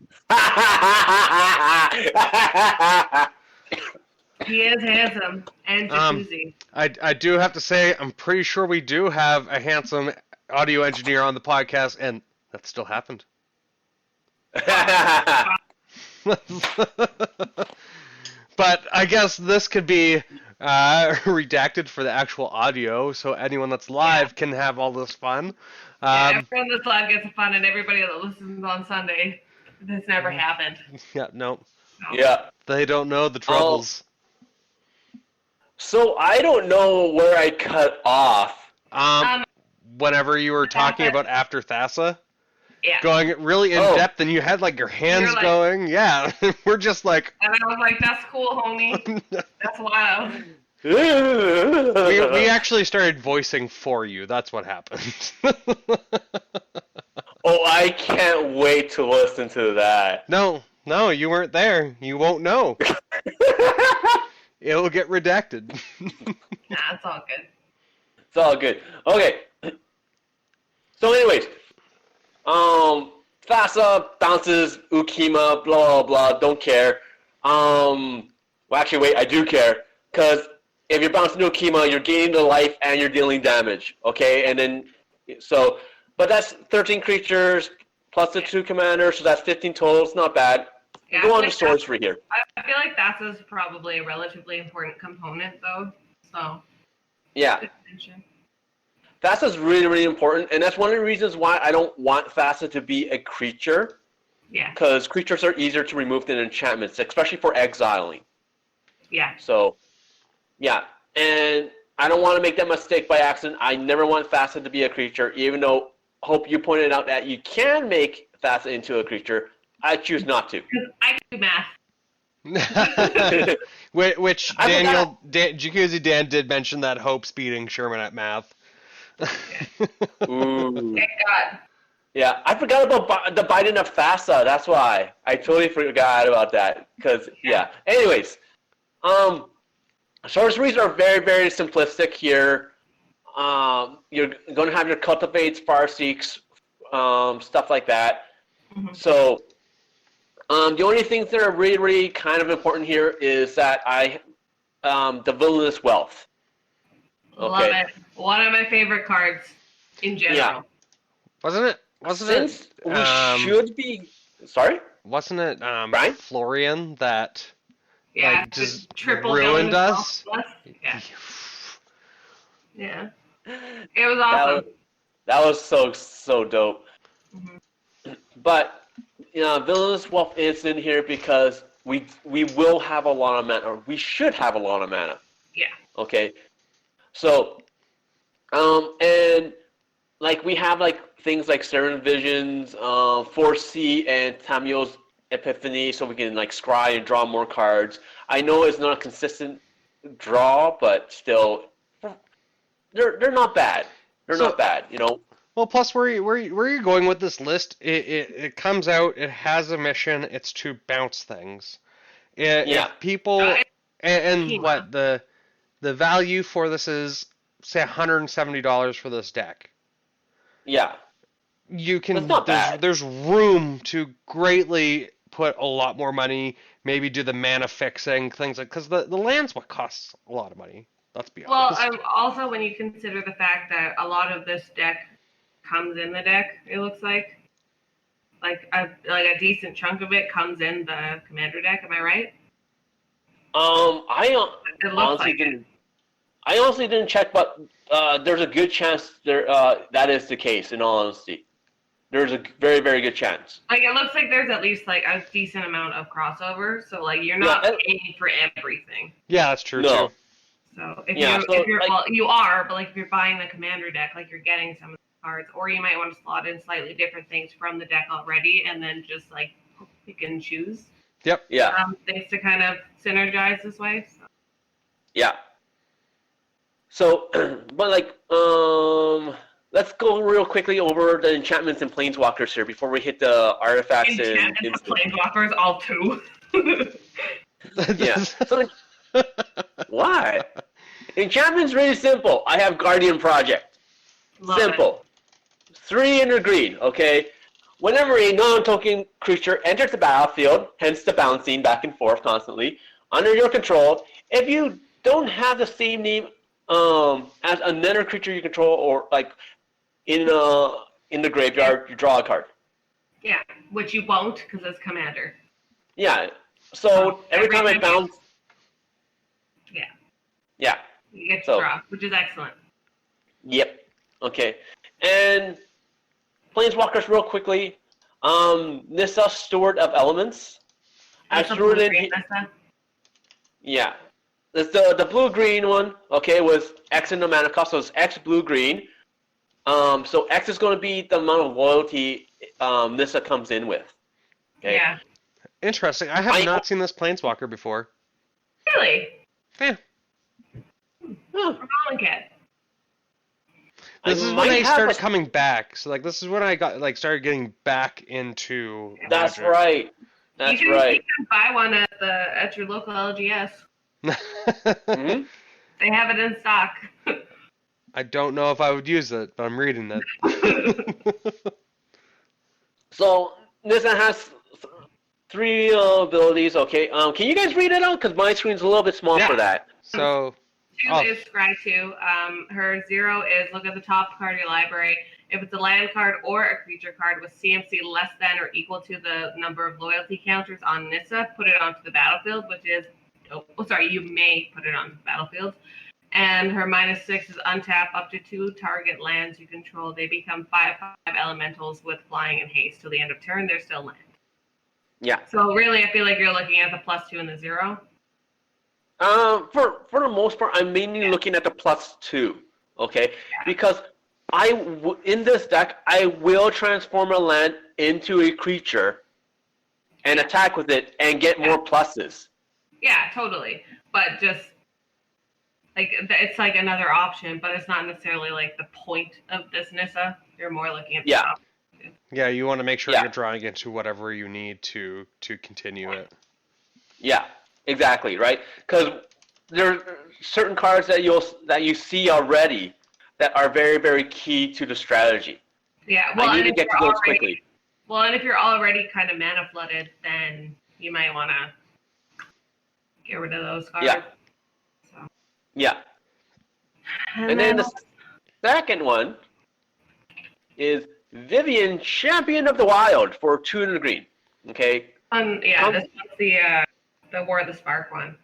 Speaker 2: He is handsome and jacuzzi.
Speaker 1: I do have to say, I'm pretty sure we do have a handsome audio engineer on the podcast, and that still happened. But I guess this could be redacted for the actual audio, so anyone that's live can have all this fun.
Speaker 2: Everyone that's live gets fun, and everybody that listens on Sunday, this never happened.
Speaker 1: Yeah, no.
Speaker 3: Yeah.
Speaker 1: They don't know the troubles.
Speaker 3: So I don't know where I cut off.
Speaker 1: Whenever you were talking about after Thassa, going really in depth, and you had like your hands going. Yeah, we're just like.
Speaker 2: And I was like, "That's cool, homie. That's wild."
Speaker 1: we actually started voicing for you. That's what happened.
Speaker 3: Oh, I can't wait to listen to that.
Speaker 1: No, you weren't there. You won't know. It'll get redacted.
Speaker 2: Nah, it's all good.
Speaker 3: It's all good. Okay. So, anyways, Thassa bounces Ukkima, blah, blah, blah, don't care. Well, actually, wait, I do care. Because if you're bouncing Ukkima, you're gaining the life and you're dealing damage. Okay? And then, so, but that's 13 creatures plus the 2 commanders, so that's 15 total. It's not bad.
Speaker 2: Yeah,
Speaker 3: Go on to sorcery here.
Speaker 2: I feel like Thassa's probably a relatively important component, though. So.
Speaker 3: Yeah. Thassa's really, really important, and that's one of the reasons why I don't want Thassa to be a creature.
Speaker 2: Yeah.
Speaker 3: Because creatures are easier to remove than enchantments, especially for exiling.
Speaker 2: Yeah.
Speaker 3: So, yeah. And I don't want to make that mistake by accident. I never want Thassa to be a creature, even though Hope you pointed out that you can make Thassa into a creature. I choose not to.
Speaker 2: Because I do math.
Speaker 1: Which Jacuzzi Dan did mention that Hope's beating Sherman at math.
Speaker 3: Ooh.
Speaker 2: Thank God.
Speaker 3: Yeah, I forgot about the Biden of Thassa. That's why I totally forgot about that. Because anyways, sorceries are very, very simplistic here. You're going to have your cultivates, far seeks, stuff like that.
Speaker 2: Mm-hmm.
Speaker 3: So. The only things that are really, really kind of important here is that the Villainous Wealth. Okay.
Speaker 2: Love it. One of my favorite cards in general.
Speaker 1: Yeah. Wasn't
Speaker 3: Since we should be... Sorry?
Speaker 1: Wasn't it
Speaker 3: Brian?
Speaker 1: Florian that just
Speaker 2: triple
Speaker 1: ruined us?
Speaker 2: Yeah. Yeah. It was awesome.
Speaker 3: That was so dope.
Speaker 2: Mm-hmm.
Speaker 3: But... Villainous Wealth is in here because we will have a lot of mana, or we should have a lot of mana.
Speaker 2: Yeah.
Speaker 3: Okay. So, and like we have like things like Seven Visions, 4C, and Tamio's Epiphany, so we can like scry and draw more cards. I know it's not a consistent draw, but still, they're not bad. They're not bad,
Speaker 1: Well, plus where you're going with this list, it comes out, it has a mission, it's to bounce things. If people and what the value for this is, say $170 for this deck.
Speaker 3: Yeah.
Speaker 1: You can
Speaker 3: That's not bad.
Speaker 1: There's room to greatly put a lot more money, maybe do the mana fixing, things like, because the land's what costs a lot of money. Let's be honest.
Speaker 2: Well, also when you consider the fact that a lot of this deck comes in the deck, it looks like a decent chunk of it comes in the commander deck. Am I right?
Speaker 3: I honestly didn't check, but there's a good chance that is the case. In all honesty, there's a very, very good chance.
Speaker 2: Like it looks like there's at least like a decent amount of crossover, so like you're not paying for everything.
Speaker 1: Yeah, that's true too.
Speaker 2: So you are, but like if you're buying the commander deck, like you're getting some of the cards, or you might want to slot in slightly different things from the deck already, and then just like pick and choose.
Speaker 1: Yep.
Speaker 3: Yeah.
Speaker 2: Things to kind of synergize this way. So.
Speaker 3: Yeah. So, but like, let's go real quickly over the enchantments and planeswalkers here before we hit the artifacts
Speaker 2: enchantments and planeswalkers, all two.
Speaker 3: Yeah. So, why? Enchantment's really simple. I have Guardian Project.
Speaker 2: Love
Speaker 3: Simple. 3 in the green, okay? Whenever a non-token creature enters the battlefield, hence the bouncing back and forth constantly, under your control, if you don't have the same name as another creature you control, or like in the graveyard, you draw a card.
Speaker 2: Yeah, which you won't because it's commander.
Speaker 3: Yeah. So every time I bounce.
Speaker 2: Yeah.
Speaker 3: Yeah.
Speaker 2: You get to draw, which is excellent.
Speaker 3: Yep. Okay. And Planeswalkers real quickly. Nissa, Steward of Elements.
Speaker 2: That's
Speaker 3: I threw it in.
Speaker 2: Nissa.
Speaker 3: Yeah. It's the blue-green one, okay, with X in the mana cost, so it's X blue-green. So X is going to be the amount of loyalty Nissa comes in with. Okay?
Speaker 2: Yeah.
Speaker 1: Interesting. I have not seen this Planeswalker before.
Speaker 2: Really?
Speaker 1: Yeah.
Speaker 2: Cat.
Speaker 1: This is when they started coming back. So like this is when I got started getting back into
Speaker 3: That's
Speaker 1: Magic.
Speaker 3: right. That's right.
Speaker 2: You can buy one at your local LGS.
Speaker 3: Mm-hmm.
Speaker 2: They have it in stock.
Speaker 1: I don't know if I would use it, but I'm reading it.
Speaker 3: So Nissa has 3 abilities. Okay. Can you guys read it out? Because my screen's a little bit small for that.
Speaker 1: So
Speaker 2: 2 is Scry 2. Her 0 is look at the top card of your library. If it's a land card or a creature card with CMC less than or equal to the number of loyalty counters on Nissa, put it onto the battlefield, which is, you may put it onto the battlefield. And her -6 is untap up to 2 target lands you control. They become 5/5 elementals with flying and haste till the end of turn. They're still land.
Speaker 3: Yeah.
Speaker 2: So really, I feel like you're looking at the +2 and the 0.
Speaker 3: For the most part, I'm mainly looking at the +2, okay? Yeah. Because in this deck, I will transform a land into a creature and attack with it and get more pluses.
Speaker 2: Yeah, totally. But just like it's like another option, but it's not necessarily like the point of this Nissa. You're more looking at the top.
Speaker 1: Yeah, you want to make sure you're drawing into whatever you need to continue it.
Speaker 3: Yeah. Exactly, right? Because there are certain cards that you see already that are very, very key to the strategy.
Speaker 2: Yeah, well,
Speaker 3: I need to get to those quickly.
Speaker 2: Well, and if you're already kind of mana flooded, then you might want to get rid of those cards.
Speaker 3: Yeah.
Speaker 2: So.
Speaker 3: Yeah. And then the second one is Vivian, Champion of the Wild for 2 in the green. Okay.
Speaker 2: This one's the War of the Spark one.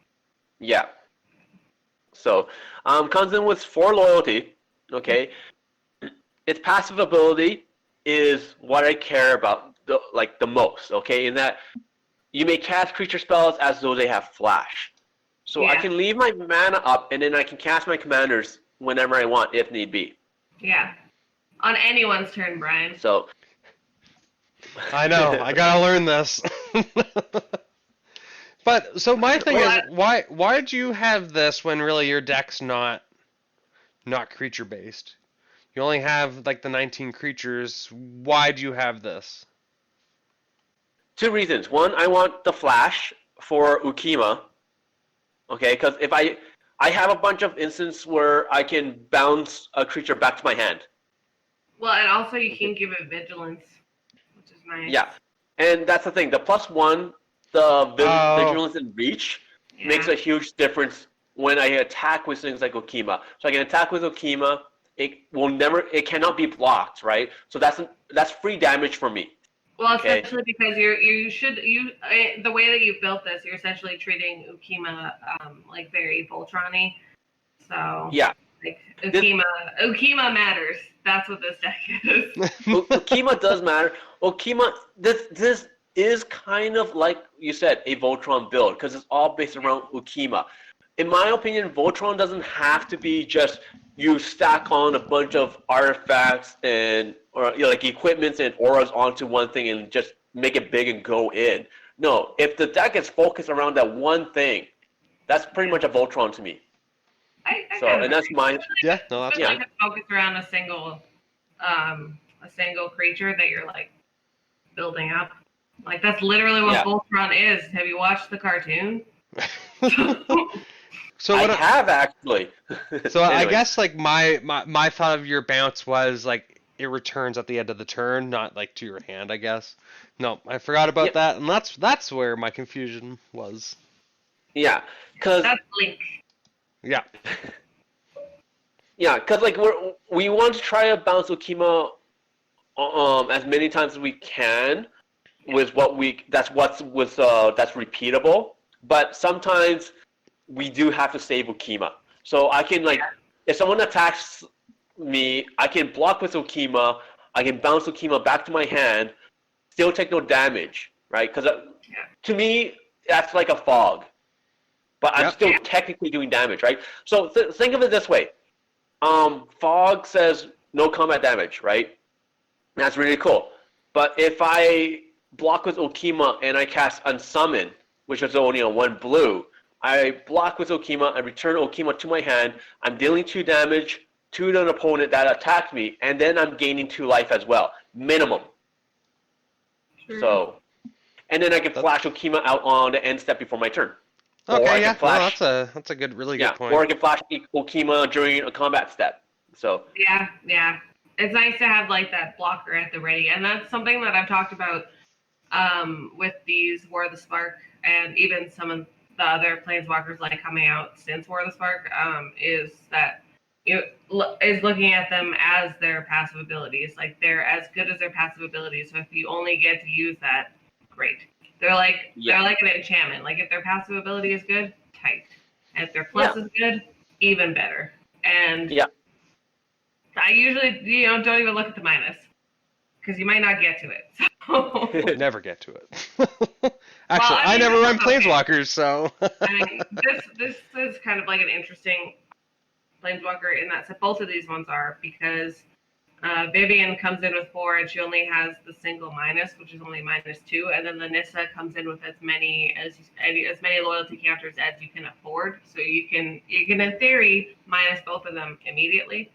Speaker 3: Yeah. So, comes in with 4 loyalty. Okay. Its passive ability is what I care about the most. Okay, in that you may cast creature spells as though they have flash. So I can leave my mana up, and then I can cast my commanders whenever I want, if need be.
Speaker 2: Yeah. On anyone's turn, Brian.
Speaker 3: So.
Speaker 1: I know. I gotta learn this. But so my thing is, why did you have this when really your deck's not creature based? You only have like the 19 creatures. Why do you have this?
Speaker 3: 2 reasons. One, I want the flash for Ukkima. Okay, because if I have a bunch of instances where I can bounce a creature back to my hand.
Speaker 2: Well, and also you can give it vigilance, which is nice.
Speaker 3: Yeah, and that's the thing. The +1. The vigilance and reach makes a huge difference when I attack with things like Ukkima. So I can attack with Ukkima. It cannot be blocked, right? So that's free damage for me.
Speaker 2: Well, essentially because the way that you built this, you're essentially treating Ukkima like very Voltron-y. So
Speaker 3: yeah,
Speaker 2: like Ukkima matters. That's what this deck is.
Speaker 3: Ukkima does matter. Ukkima, this is kind of like you said, a Voltron build because it's all based around Ukkima. In my opinion, Voltron doesn't have to be just you stack on a bunch of artifacts or like equipments and auras onto one thing and just make it big and go in. No, if the deck is focused around that one thing, that's pretty much a Voltron to me. That's my
Speaker 1: that's
Speaker 2: like focus around a single creature that you're like building up. Like that's literally what Voltron is. Have you watched the cartoon?
Speaker 1: So
Speaker 3: I have actually.
Speaker 1: So I
Speaker 3: Anyway.
Speaker 1: guess like my thought of your bounce was like it returns at the end of the turn, not like to your hand, I guess. No, I forgot about
Speaker 3: Yep.
Speaker 1: that, and that's where my confusion was.
Speaker 3: Yeah, because
Speaker 2: That's Link.
Speaker 1: Yeah.
Speaker 3: like we want to try to bounce Ukkima as many times as we can with that's repeatable. But sometimes we do have to save Ukkima. So I can if someone attacks me, I can block with Ukkima. I can bounce Ukkima back to my hand, still take no damage, right? Because to me that's like a fog, but I'm still technically doing damage, right? So think of it this way. Fog says no combat damage, right? That's really cool. But if I block with Ukkima and I cast Unsummon, which is only on 1 blue, I block with Ukkima, I return Ukkima to my hand, I'm dealing 2 damage to an opponent that attacked me, and then I'm gaining 2 life as well, minimum.
Speaker 2: Sure.
Speaker 3: So, and then I can flash Ukkima out on the end step before my turn.
Speaker 1: Okay, yeah, that's a good, really good point.
Speaker 3: Or I can flash Ukkima during a combat step. So
Speaker 2: Yeah. It's nice to have like that blocker at the ready, and that's something that I've talked about with these War of the Spark, and even some of the other planeswalkers like coming out since War of the Spark, is that is looking at them as their passive abilities. Like they're as good as their passive abilities. So if you only get to use that, great. They're like an enchantment. Like if their passive ability is good, tight. And if their plus is good, even better. And I usually don't even look at the minus because you might not get to it. So
Speaker 1: never get to it. Actually, I never run planeswalkers, so.
Speaker 2: I mean, this is kind of like an interesting planeswalker in that both of these ones are, because Vivian comes in with 4 and she only has the single minus, which is only -2, and then the Nissa comes in with as many loyalty counters as you can afford. So you can in theory minus both of them immediately,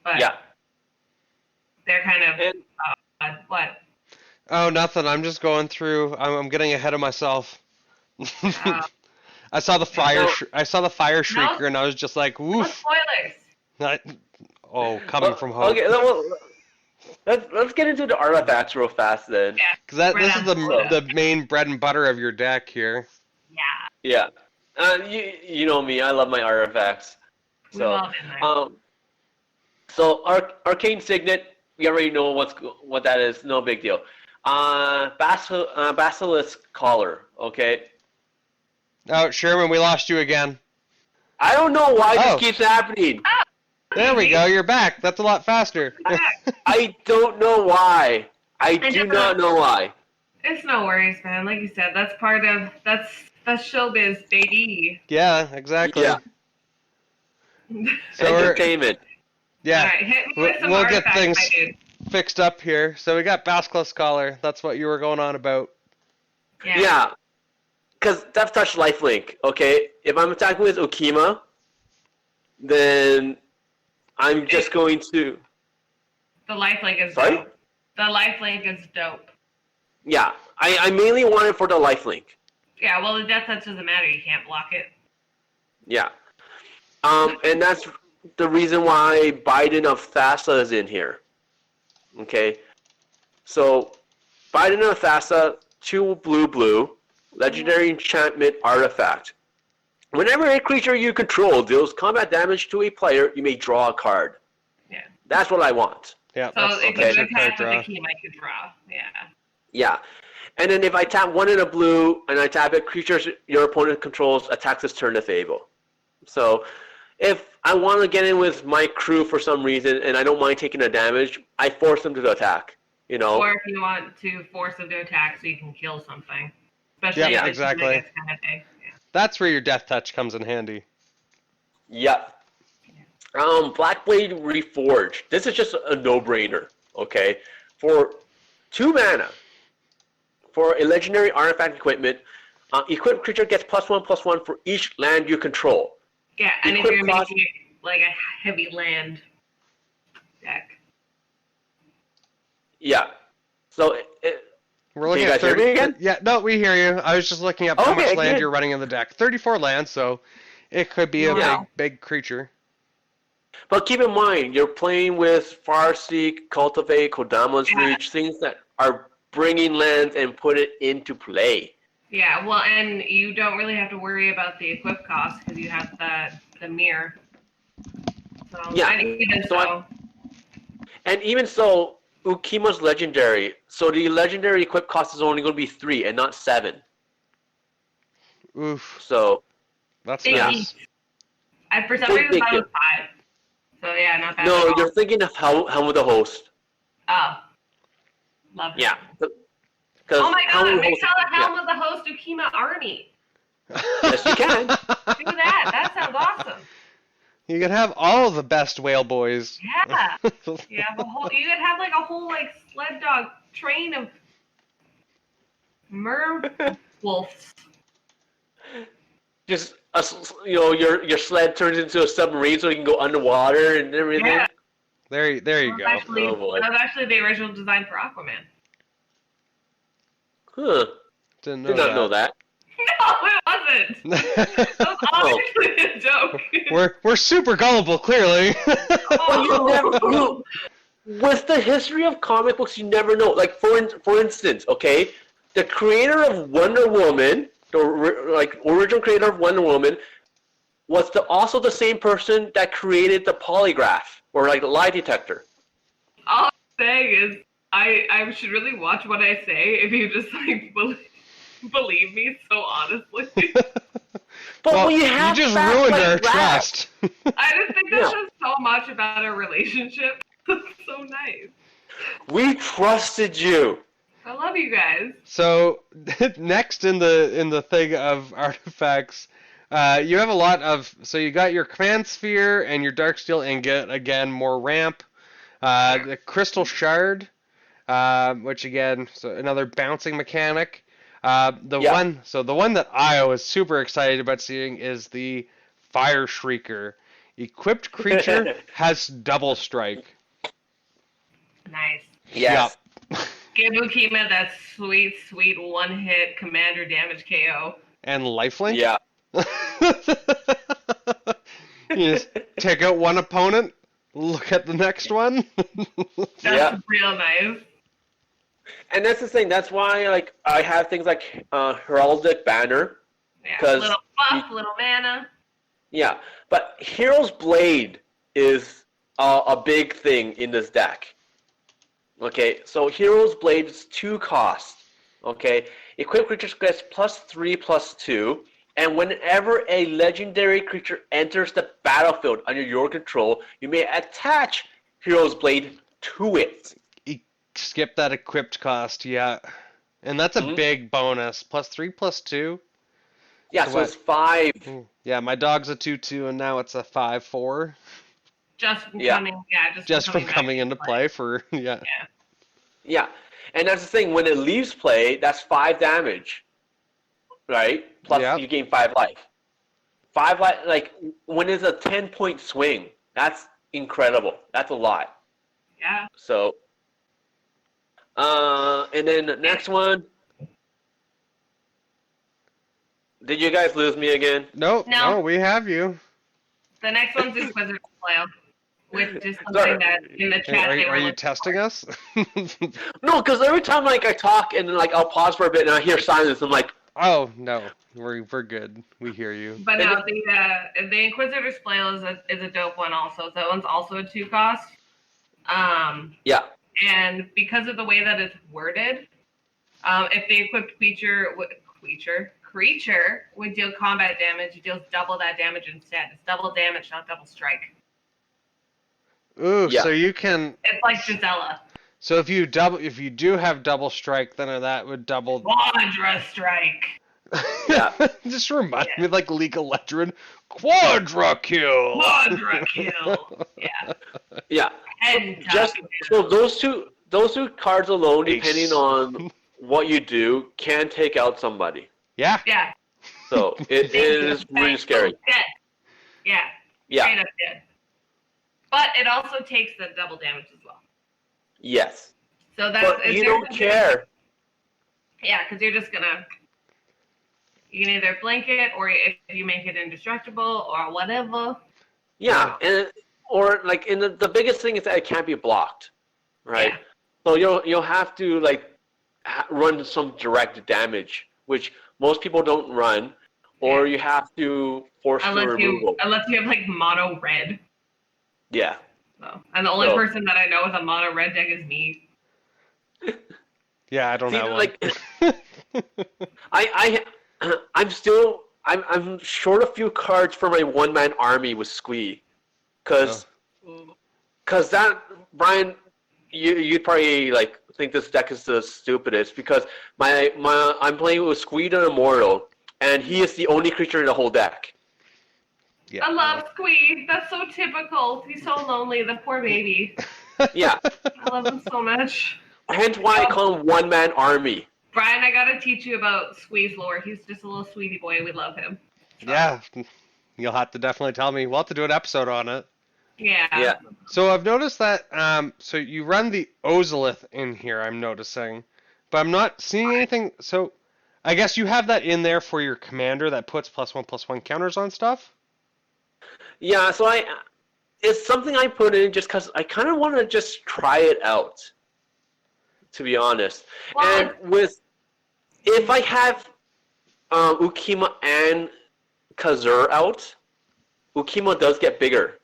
Speaker 2: but they're kind of what?
Speaker 1: Oh, nothing. I'm just going through. I'm getting ahead of myself. I saw the fire. I saw the fire shrieker, and I was just like, "Woof!"
Speaker 2: No spoilers.
Speaker 1: Coming from home.
Speaker 3: Okay, let's get into the artifacts real fast then.
Speaker 2: Yeah,
Speaker 1: because this is the main bread and butter of your deck here.
Speaker 2: Yeah.
Speaker 3: Yeah. You know me. I love my artifacts. So so Arcane Signet. We already know what that is. No big deal. Basilisk Collar. Okay.
Speaker 1: Oh, Sherman, we lost you again.
Speaker 3: I don't know why this keeps happening.
Speaker 1: There we go. You're back. That's a lot faster.
Speaker 3: I don't know why. I do not know why.
Speaker 2: It's no worries, man. Like you said, that's showbiz, baby.
Speaker 1: Yeah, exactly.
Speaker 3: Yeah.
Speaker 1: So
Speaker 3: entertainment.
Speaker 1: Yeah.
Speaker 2: All right, hit me with some
Speaker 1: we'll get
Speaker 2: artifacts,
Speaker 1: things
Speaker 2: my dude.
Speaker 1: fixed up here. So we got Basilisk Collar. That's what you were going on about.
Speaker 3: Yeah. Because Death Touch Lifelink, okay? If I'm attacking with Ukkima, then I'm just going to...
Speaker 2: The lifelink is dope. The lifelink is dope.
Speaker 3: Yeah. I mainly want it for the lifelink.
Speaker 2: Yeah, well, the Death Touch doesn't matter. You can't block it.
Speaker 3: Yeah. And that's the reason why Biden of Thassa is in here. Okay? So, Biden of Thassa, 2 blue, legendary enchantment artifact. Whenever a creature you control deals combat damage to a player, you may draw a card.
Speaker 2: Yeah.
Speaker 3: That's what I want.
Speaker 1: Yeah.
Speaker 2: So if you attack with
Speaker 1: draw.
Speaker 2: the key, I could draw. Yeah.
Speaker 3: Yeah. And then if I tap 1 in a blue and I tap it, creatures your opponent controls attacks this turn if able. So if I want to get in with my crew for some reason and I don't mind taking the damage, I force them to attack. You know.
Speaker 2: Or if you want to force them to attack so you can kill something. Especially
Speaker 1: Yeah,
Speaker 2: if
Speaker 1: exactly.
Speaker 2: it's kind of big. Yeah.
Speaker 1: That's where your Death Touch comes in handy.
Speaker 3: Yep. Blackblade Reforged. This is just a no-brainer, okay? For 2 mana, for a legendary artifact equipment, equipped creature gets +1/+1 for each land you control.
Speaker 2: Yeah, and if you're making it like a heavy land deck.
Speaker 3: Yeah. So
Speaker 1: We're looking
Speaker 3: Can you
Speaker 1: at
Speaker 3: guys hear
Speaker 1: 30.
Speaker 3: me again?
Speaker 1: Yeah, no, we hear you. I was just looking up how much land
Speaker 3: good.
Speaker 1: you're running in the deck. 34 lands, so It could be a
Speaker 2: Yeah.
Speaker 1: big creature.
Speaker 3: But keep in mind, you're playing with Farseek, Cultivate, Kodama's
Speaker 2: Yeah.
Speaker 3: Reach, things that are bringing lands and put it into play.
Speaker 2: Yeah, well, and you don't really have to worry about the equip cost because you have the mirror. So,
Speaker 3: Yeah. And even so, Ukkima's legendary. So the legendary equip cost is only going to be 3 and not 7.
Speaker 1: Oof.
Speaker 3: So
Speaker 1: That's
Speaker 2: Big
Speaker 1: nice.
Speaker 2: eats. I for some reason thought it was 5. So yeah, not bad.
Speaker 3: no,
Speaker 2: at all.
Speaker 3: you're thinking of Helm of the Host.
Speaker 2: Oh, love it.
Speaker 3: Yeah.
Speaker 2: Oh my god,
Speaker 3: Helm
Speaker 2: make out a Helm of the Host Ukkima army.
Speaker 3: Yes, you can.
Speaker 2: Do that. That sounds awesome.
Speaker 1: You could have all the best whale boys.
Speaker 2: Yeah. You have a whole. You could have like a whole like sled dog train of merwolves.
Speaker 3: Just your sled turns into a submarine so you can go underwater and everything.
Speaker 2: Yeah.
Speaker 1: There you go.
Speaker 2: Actually,
Speaker 3: Oh, boy.
Speaker 2: that was actually the original design for Aquaman.
Speaker 3: Huh.
Speaker 1: Did
Speaker 3: Did not know that.
Speaker 2: No, it wasn't. That was obviously a joke.
Speaker 1: we're super gullible, clearly.
Speaker 2: Oh.
Speaker 3: With the history of comic books, you never know. Like for instance, okay, the creator of Wonder Woman, the original creator of Wonder Woman, was also the same person that created the polygraph or like the lie detector.
Speaker 2: All I'm saying is, I should really watch what I say if you just like believe me so honestly.
Speaker 3: But
Speaker 1: well,
Speaker 3: we have
Speaker 1: you just
Speaker 3: facts
Speaker 1: ruined
Speaker 3: like
Speaker 1: our
Speaker 3: that.
Speaker 1: trust.
Speaker 2: I just think that says so much about our relationship. That's so nice.
Speaker 3: We trusted you.
Speaker 2: I love you guys.
Speaker 1: So next in the thing of artifacts, you have a lot of. So you got your command sphere and your darksteel ingot. Again, more ramp. The crystal shard, which again, so another bouncing mechanic. The one that I was super excited about seeing is the Fire Shrieker. Equipped creature has double strike.
Speaker 2: Nice.
Speaker 3: Yes.
Speaker 1: Yep.
Speaker 2: Give Ukkima that sweet, sweet one-hit commander damage KO.
Speaker 1: And lifelink?
Speaker 3: Yeah.
Speaker 1: You just take out one opponent, look at the next one.
Speaker 2: That's real nice.
Speaker 3: And that's the thing. That's why, like, I have things like Heraldic Banner.
Speaker 2: Yeah, little buff, little mana.
Speaker 3: Yeah, but Hero's Blade is a big thing in this deck. Okay, so Hero's Blade is 2 costs. Okay, equipped creatures gets +3/+2, and whenever a legendary creature enters the battlefield under your control, you may attach Hero's Blade to it.
Speaker 1: Skip that equipped cost, yeah. And that's a big bonus. +3/+2.
Speaker 3: Yeah, so it's 5.
Speaker 1: Yeah, my dog's a 2/2, and now it's a 5/4.
Speaker 2: Just from coming
Speaker 1: into play for
Speaker 3: Yeah, and that's the thing. When it leaves play, that's 5 damage, right? Plus you gain 5 life. 5 life, like when it's a 10-point swing, that's incredible. That's a lot.
Speaker 2: Yeah.
Speaker 3: So, and then the next one. Did you guys lose me again?
Speaker 1: No, we have you.
Speaker 2: The next one's Inquisitor's Flail, which is something that in the chat
Speaker 1: Are you testing us?
Speaker 3: No, because every time like I talk and like I'll pause for a bit and I hear silence, I'm like,
Speaker 1: oh no, we're good. We hear you.
Speaker 2: But no, the Inquisitor's Flail is a dope one also. That one's also a 2 cost.
Speaker 3: Yeah.
Speaker 2: And because of the way that it's worded, if the equipped creature would deal combat damage, it deals double that damage instead. It's double damage, not double strike.
Speaker 1: Ooh, so you can.
Speaker 2: It's like Gisela.
Speaker 1: So if you do have double strike, then that would double.
Speaker 2: Quadra strike.
Speaker 3: Yeah.
Speaker 1: Just remind me like League of Legends. Quadra kill.
Speaker 2: Quadra kill. Yeah.
Speaker 3: Yeah. So those two cards alone, depending on what you do, can take out somebody.
Speaker 1: Yeah.
Speaker 2: Yeah.
Speaker 3: So it is really scary.
Speaker 2: Dead. Yeah.
Speaker 3: Yeah.
Speaker 2: Straight up dead. But it also takes the double damage as well.
Speaker 3: Yes.
Speaker 2: So that's.
Speaker 3: But you don't care.
Speaker 2: Yeah, because you're just gonna. You can either blink it, or if you make it indestructible, or whatever.
Speaker 3: Yeah, or like the biggest thing is that it can't be blocked, right?
Speaker 2: Yeah.
Speaker 3: So you'll have to like run some direct damage, which most people don't run, or you have to force the removal.
Speaker 2: Unless you have like mono red.
Speaker 3: Yeah.
Speaker 2: So, and the only person that I know with a mono red deck is me.
Speaker 1: Yeah, I don't know.
Speaker 3: Like, I'm short a few cards for my one-man army with Squee, cause that, Brian, you'd probably like think this deck is the stupidest, because I'm playing with Squee the Immortal, and he is the only creature in the whole deck.
Speaker 1: Yeah.
Speaker 2: I love Squee. That's so typical. He's so lonely, the poor baby.
Speaker 3: Yeah.
Speaker 2: I love him so much.
Speaker 3: Hence why I call him one-man army.
Speaker 2: Brian, I gotta teach you about Squee's lore. He's just a little sweetie boy. We love him. So.
Speaker 1: Yeah, you'll have to definitely tell me. We'll have to do an episode on it.
Speaker 2: Yeah.
Speaker 1: So I've noticed that, so you run the Ozolith in here, I'm noticing, but I'm not seeing anything. So I guess you have that in there for your commander that puts +1/+1 counters on stuff?
Speaker 3: Yeah, so it's something I put in just because I kind of want to just try it out, to be honest.
Speaker 2: Well,
Speaker 3: and if I have Ukkima and Cazuur out, Ukkima does get bigger.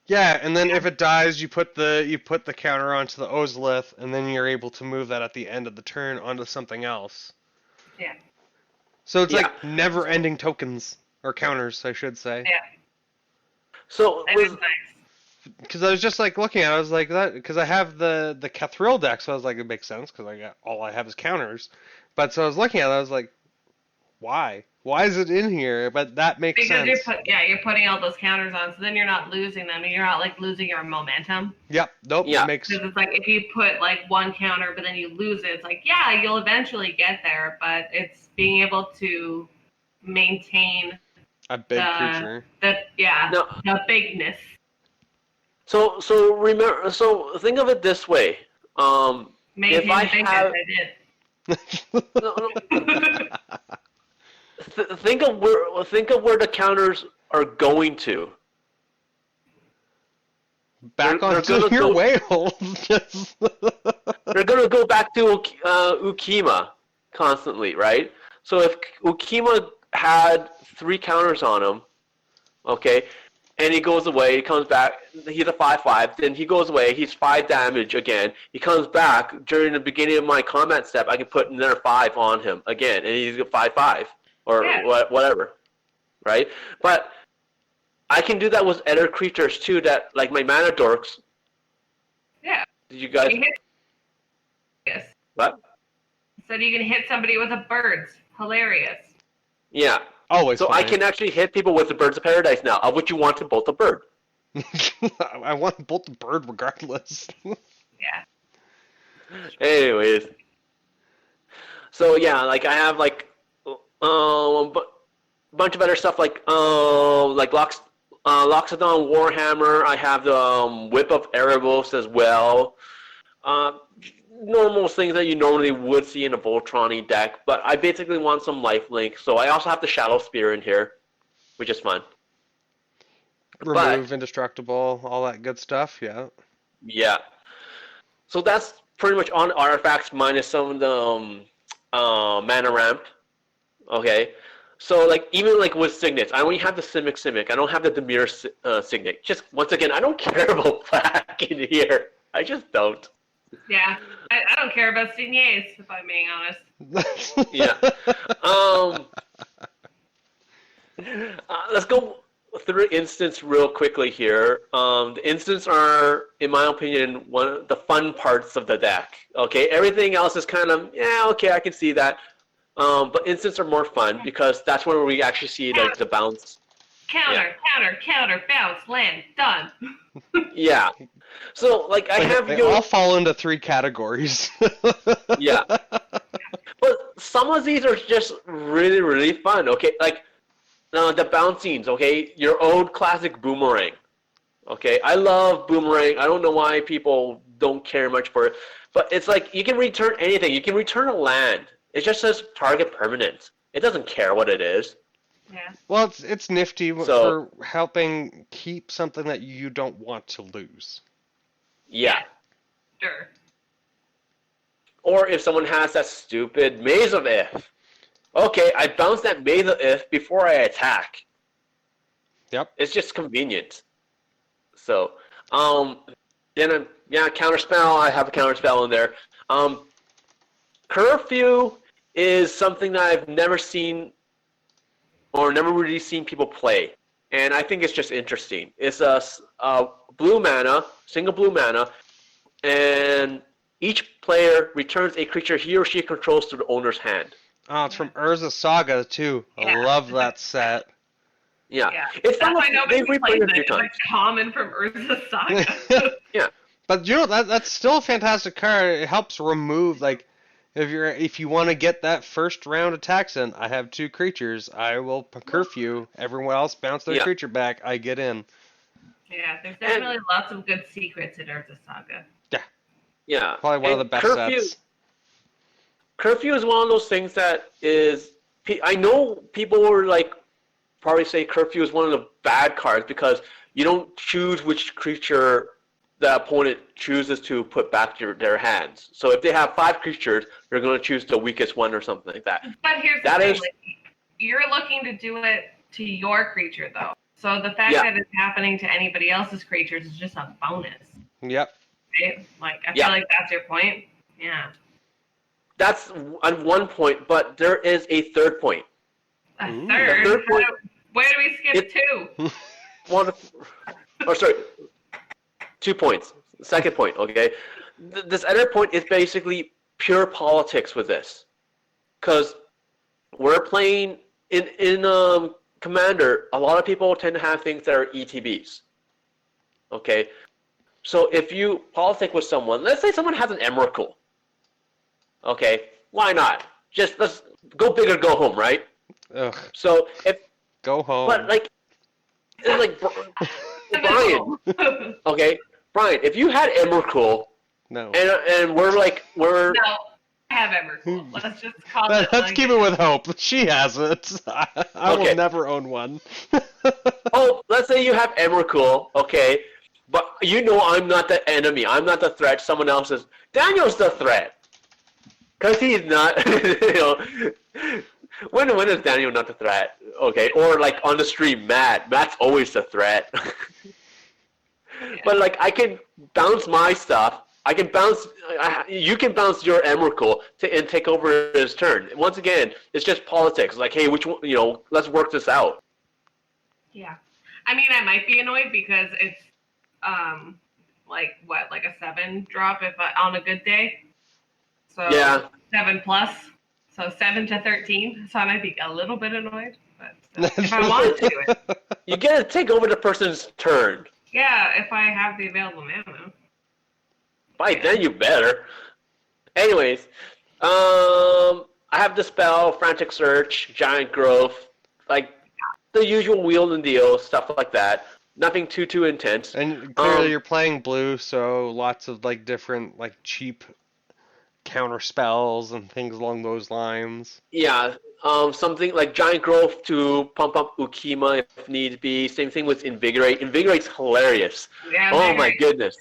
Speaker 1: Yeah, and then if it dies, you put the counter onto the Ozolith, and then you're able to move that at the end of the turn onto something else.
Speaker 2: Yeah.
Speaker 1: So it's like never-ending tokens, or counters, I should say.
Speaker 2: Yeah.
Speaker 3: So
Speaker 1: because I was just like looking at it, I was like that because I have the Cathril deck, so I was like, it makes sense because all I have is counters. But so I was looking at it, I was like, why? Why is it in here? But that makes sense.
Speaker 2: You're putting all those counters on, so then you're not losing them, and you're not like losing your momentum.
Speaker 1: Yep. Nope.
Speaker 3: Yeah.
Speaker 2: Because it's like if you put like one counter, but then you lose it, it's like you'll eventually get there, but it's being able to maintain
Speaker 1: a big creature.
Speaker 2: The bigness.
Speaker 3: So remember. So think of it this way. If I have, think of where the counters are going to.
Speaker 1: Back onto your whale.
Speaker 3: They're gonna go back to Ukkima constantly, right? So if Ukkima had 3 counters on him, okay, and he goes away, he comes back, he's a 5/5, then he goes away, he's 5 damage again, he comes back, during the beginning of my combat step, I can put another 5 on him again, and he's a 5/5, or whatever, right? But I can do that with other creatures too, that, like my mana dorks.
Speaker 2: Yeah.
Speaker 3: Did you guys...
Speaker 2: Yes.
Speaker 3: What?
Speaker 2: So you can hit somebody with a birds. Hilarious.
Speaker 3: Yeah.
Speaker 1: Always.
Speaker 3: So
Speaker 1: funny.
Speaker 3: I can actually hit people with the Birds of Paradise now. Of which you want to bolt a bird.
Speaker 1: I want to bolt the bird regardless.
Speaker 2: Yeah.
Speaker 3: Anyways. So yeah, like I have like a bunch of other stuff like Loxodon Warhammer. I have the Whip of Erebos as well. Normal things that you normally would see in a Voltron-y deck, but I basically want some lifelink, so I also have the Shadow Spear in here, which is fun.
Speaker 1: Remove indestructible, all that good stuff, yeah.
Speaker 3: Yeah. So that's pretty much on artifacts minus some of the mana ramp. Okay. So like even like with signets, I only have the Simic. I don't have the Dimir signet. Just once again, I don't care about black in here. I just don't.
Speaker 2: Yeah, I don't care about signes, if I'm being honest.
Speaker 3: Yeah. Let's go through instants real quickly here. The instants are, in my opinion, one of the fun parts of the deck. Okay, everything else is kind of, okay, I can see that. But instants are more fun because that's where we actually see like the bounce.
Speaker 2: Counter, bounce, land, done.
Speaker 3: Yeah. So, like, I have...
Speaker 1: They all fall into 3 categories.
Speaker 3: Yeah. But some of these are just really, really fun, okay? Like, the bouncings, okay? Your old classic Boomerang, okay? I love Boomerang. I don't know why people don't care much for it. But it's like, you can return anything. You can return a land. It just says target permanent. It doesn't care what it is.
Speaker 2: Yeah.
Speaker 1: Well, it's nifty
Speaker 3: So-
Speaker 1: for helping keep something that you don't want to lose.
Speaker 3: Yeah.
Speaker 2: Sure.
Speaker 3: Or if someone has that stupid Maze of If. Okay, I bounce that Maze of If before I attack.
Speaker 1: Yep.
Speaker 3: It's just convenient. So, then counterspell. I have a counterspell in there. Curfew is something that I've never seen or never really seen people play, and I think it's just interesting. It's a blue mana, single blue mana, and each player returns a creature he or she controls to the owner's hand.
Speaker 1: Oh, it's from Urza Saga too. I
Speaker 2: Yeah.
Speaker 1: love that set.
Speaker 3: Yeah,
Speaker 2: Yeah.
Speaker 3: it's
Speaker 2: That's why
Speaker 3: they've
Speaker 2: nobody
Speaker 3: replayed
Speaker 2: plays
Speaker 3: it a
Speaker 2: it.
Speaker 3: few
Speaker 2: It's
Speaker 3: times.
Speaker 2: like common from Urza Saga.
Speaker 1: But you know that's still a fantastic card. It helps remove like if you want to get that first round attacks in. I have 2 creatures. I will curfew. Everyone else bounce their
Speaker 3: Yeah.
Speaker 1: creature back. I get in.
Speaker 2: Yeah, there's definitely lots of good secrets in Urza Saga.
Speaker 3: Yeah,
Speaker 1: Probably one of the
Speaker 3: And
Speaker 1: best sets.
Speaker 3: Curfew is one of those things that is. I know people were like, probably say Curfew is one of the bad cards because you don't choose which creature the opponent chooses to put back to their hands. So if they have 5 creatures, they're going to choose the weakest one or something like that.
Speaker 2: But here's the
Speaker 3: That
Speaker 2: thing,
Speaker 3: is-
Speaker 2: like, you're looking to do it to your creature, though. So the fact
Speaker 3: Yeah.
Speaker 2: that it's happening to anybody else's creatures is just a bonus,
Speaker 1: Yep.
Speaker 2: right? Like, I
Speaker 3: Yeah.
Speaker 2: feel like that's your point. Yeah.
Speaker 3: That's on one point, but there is a third point.
Speaker 2: A
Speaker 1: Ooh.
Speaker 2: third?
Speaker 3: The third point-
Speaker 2: Where do we skip to?
Speaker 3: Sorry, 2 points. Second point, okay? This other point is basically pure politics with this. Because we're playing in Commander, a lot of people tend to have things that are ETBs. Okay? So if you politic with someone, let's say someone has an Emrakul. Okay? Why not? Let's go big or go home, right?
Speaker 1: Ugh.
Speaker 3: So if
Speaker 1: Go home.
Speaker 3: but like Brian, okay, Brian, if you had Emrakul
Speaker 1: no.
Speaker 3: and we're
Speaker 2: No, I have Evercool. Let's just call it.
Speaker 1: Let's
Speaker 2: like
Speaker 1: keep it with hope. She has it. I
Speaker 3: Okay.
Speaker 1: will never own one.
Speaker 3: oh, let's say you have Emrakul, okay, but you know I'm not the enemy, I'm not the threat. Someone else is. Daniel's the threat, cause he's not. You know, when is Daniel not the threat? Okay, or like on the stream, Matt's always the threat. But like I can bounce my stuff. I can bounce. You can bounce your Emrakul and take over his turn. Once again, it's just politics. Like, hey, which one? You know, let's work this out.
Speaker 2: Yeah. I mean, I might be annoyed because it's, like a 7 drop on a good day. So
Speaker 3: Yeah.
Speaker 2: 7 plus. So 7 to 13. So I might be a little bit annoyed, but if I want to do it.
Speaker 3: You get to take over the person's turn.
Speaker 2: Yeah, if I have the available mana.
Speaker 3: By then, you better. Anyways, I have the spell, Frantic Search, Giant Growth, like the usual wheel and deal, stuff like that. Nothing too intense.
Speaker 1: And clearly you're playing blue, so lots of like different like cheap counter spells and things along those lines.
Speaker 3: Yeah, something like Giant Growth to pump up Ukkima if need be. Same thing with Invigorate. Invigorate's hilarious.
Speaker 2: Yeah,
Speaker 3: Oh
Speaker 2: maybe.
Speaker 3: my goodness.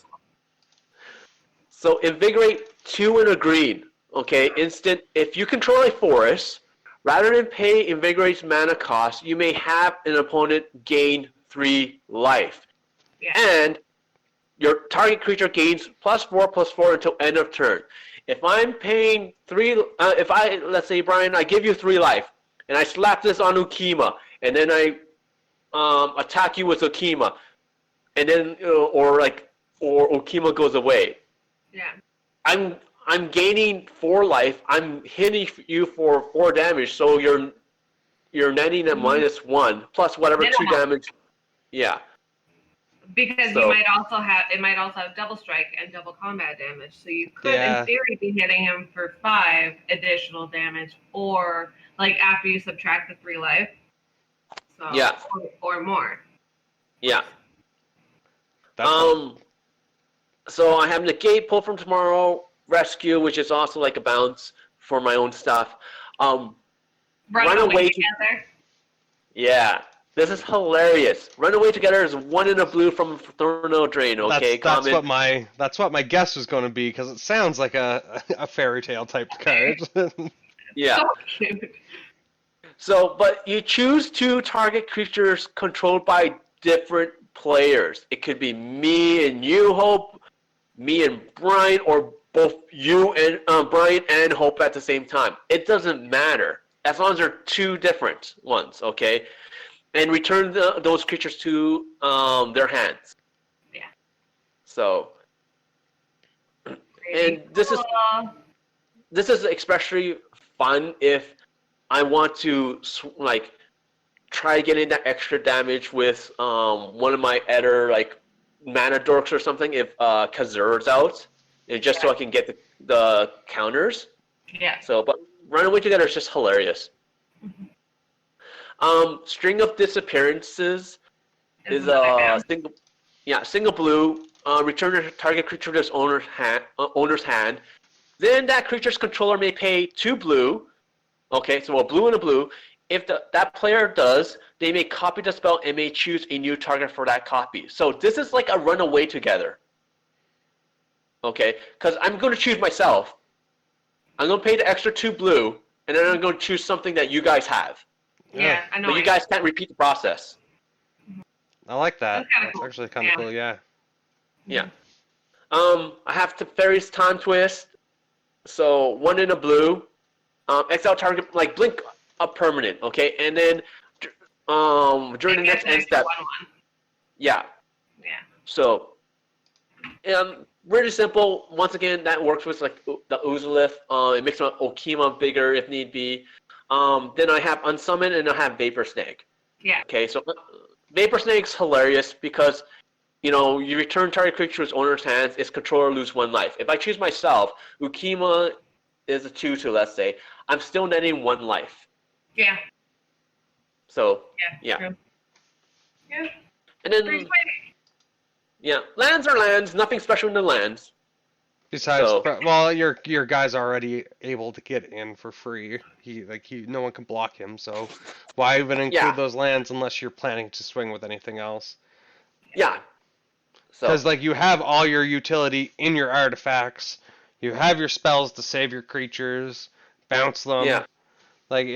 Speaker 3: So Invigorate 2 and a green. Okay, instant. If you control a forest, rather than pay Invigorate's mana cost, you may have an opponent gain 3 life.
Speaker 2: Yeah.
Speaker 3: And your target creature gains +4/+4 until end of turn. If I'm paying 3, let's say, Brian, I give you 3 life, and I slap this on Ukkima, and then I attack you with Ukkima, and then, or Ukkima goes away.
Speaker 2: Yeah.
Speaker 3: I'm gaining 4 life. I'm hitting you for 4 damage, so you're netting at -1 plus whatever 2
Speaker 2: Minimum.
Speaker 3: damage. Yeah.
Speaker 2: Because
Speaker 3: So-
Speaker 2: it might also have double strike and double combat damage. So you could
Speaker 1: Yeah.
Speaker 2: in theory be hitting him for 5 additional damage, or like after you subtract the 3 life. So
Speaker 3: Yeah.
Speaker 2: or more.
Speaker 3: Yeah.
Speaker 1: That's
Speaker 3: So I have Negate, Pull from Tomorrow, Rescue, which is also like a bounce for my own stuff.
Speaker 2: Run away together.
Speaker 3: Yeah. This is hilarious. Run away together is 1 in a blue from Thorno Drain, okay?
Speaker 1: That's what my guess was going to be, because it sounds like a fairy tale type card.
Speaker 3: Yeah.
Speaker 2: So cute.
Speaker 3: So, but you choose 2 target creatures controlled by different players. It could be me and you, Hope, me and Brian, or both you and Brian and Hope at the same time. It doesn't matter, as long as they're 2 different ones, okay? And return those creatures to their hands.
Speaker 2: Yeah.
Speaker 3: So, and this is especially fun if I want to like try getting that extra damage with one of my other like mana dorks or something if Cazuur's out, and just so I can get the counters.
Speaker 2: Yeah.
Speaker 3: So, but Run Away Together is just hilarious.
Speaker 2: Mm-hmm.
Speaker 3: String of Disappearances is a single blue. Return a target creature to its owner's hand. Then that creature's controller may pay 2 blue. Okay, so a blue and a blue. If that player does, they may copy the spell and may choose a new target for that copy. So this is like a Run Away Together. Okay, because I'm going to choose myself. I'm going to pay the extra 2 blue, and then I'm going to choose something that you guys have.
Speaker 2: Yeah, I know.
Speaker 3: But you guys can't repeat the process.
Speaker 1: I like that. That's
Speaker 2: cool.
Speaker 1: actually kind of cool, yeah.
Speaker 3: Yeah. I have the Fairy's Time Twist. So 1 in a blue. Exile target, like blink a permanent, okay? And then during the next end step.
Speaker 2: 1/1.
Speaker 3: Yeah.
Speaker 2: Yeah.
Speaker 3: So, really simple. Once again, that works with like the Uzalith. It makes my Ukkima bigger if need be. Then I have Unsummon and I have Vapor Snake.
Speaker 2: Yeah.
Speaker 3: Okay, so Vapor Snake's hilarious because, you know, you return target creature to its owner's hands, its controller lose 1 life. If I choose myself, Ukkima is a 2/2, let's say, I'm still netting 1 life.
Speaker 2: Yeah.
Speaker 3: So,
Speaker 2: Yeah.
Speaker 3: yeah.
Speaker 2: True. Yeah.
Speaker 3: And then,
Speaker 2: Pretty
Speaker 3: yeah, lands are lands, nothing special in the lands.
Speaker 1: Besides,
Speaker 3: So-
Speaker 1: well, your guy's already able to get in for free. No one can block him. So why even include
Speaker 3: Yeah.
Speaker 1: those lands unless you're planning to swing with anything else?
Speaker 3: Yeah. So,
Speaker 1: Because like you have all your utility in your artifacts, you have your spells to save your creatures, bounce them.
Speaker 3: yeah.
Speaker 1: Like